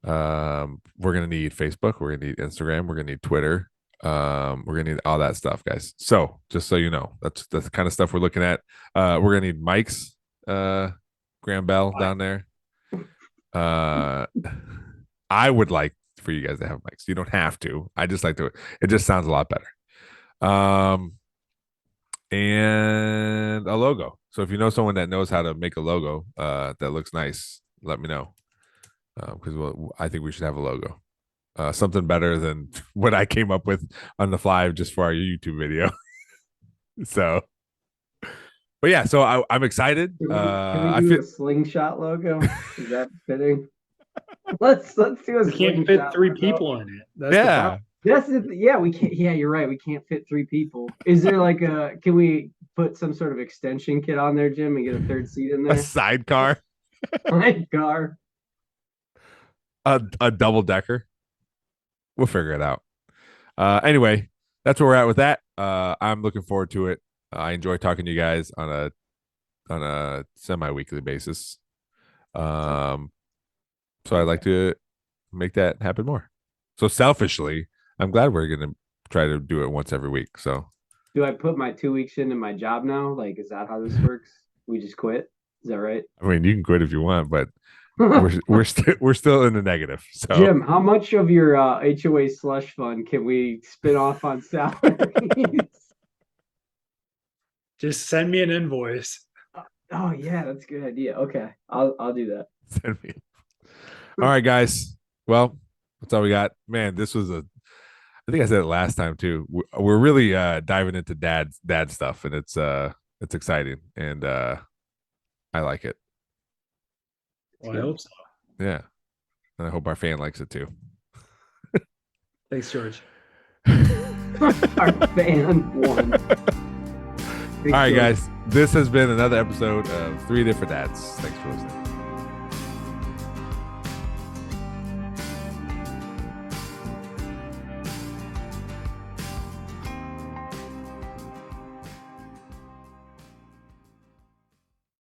we're gonna need Facebook, we're gonna need Instagram, we're gonna need Twitter, we're gonna need all that stuff, guys. So just so you know, that's the kind of stuff we're looking at. We're gonna need mics, Graham Bell down there. I would like for you guys to have mics. You don't have to. I just like to. It just sounds a lot better. And a logo. So if you know someone that knows how to make a logo that looks nice, let me know. Because I think we should have a logo. Something better than what I came up with on the fly just for our YouTube video. So, but yeah, so I'm excited. Can we do a slingshot logo? Is that fitting? Let's do a We can't fit 3 people in it. That's we can't. Yeah, you're right. We can't fit 3 people. Is there like can we put some sort of extension kit on there, Jim, and get a 3rd seat in there? A sidecar. Sidecar. A double decker. We'll figure it out. Anyway, that's where we're at with that. I'm looking forward to it. I enjoy talking to you guys on a semi-weekly basis. So I'd like to make that happen more. So selfishly, I'm glad we're going to try to do it once every week. So do I put my 2 weeks into my job now? Like, is that how this works? We just quit? Is that right? I mean, you can quit if you want, but we're still in the negative. So Jim, how much of your HOA slush fund can we spin off on salaries? Just send me an invoice. Oh yeah, that's a good idea. Okay, I'll do that. Send me. All right, guys. Well, that's all we got. Man, this was I think I said it last time too. We're really diving into dad stuff, and it's exciting, and I like it. Well, I hope so. Yeah, and I hope our fan likes it too. Thanks, George. Our fan won. All right, guys. This has been another episode of Three Different Dads. Thanks for listening.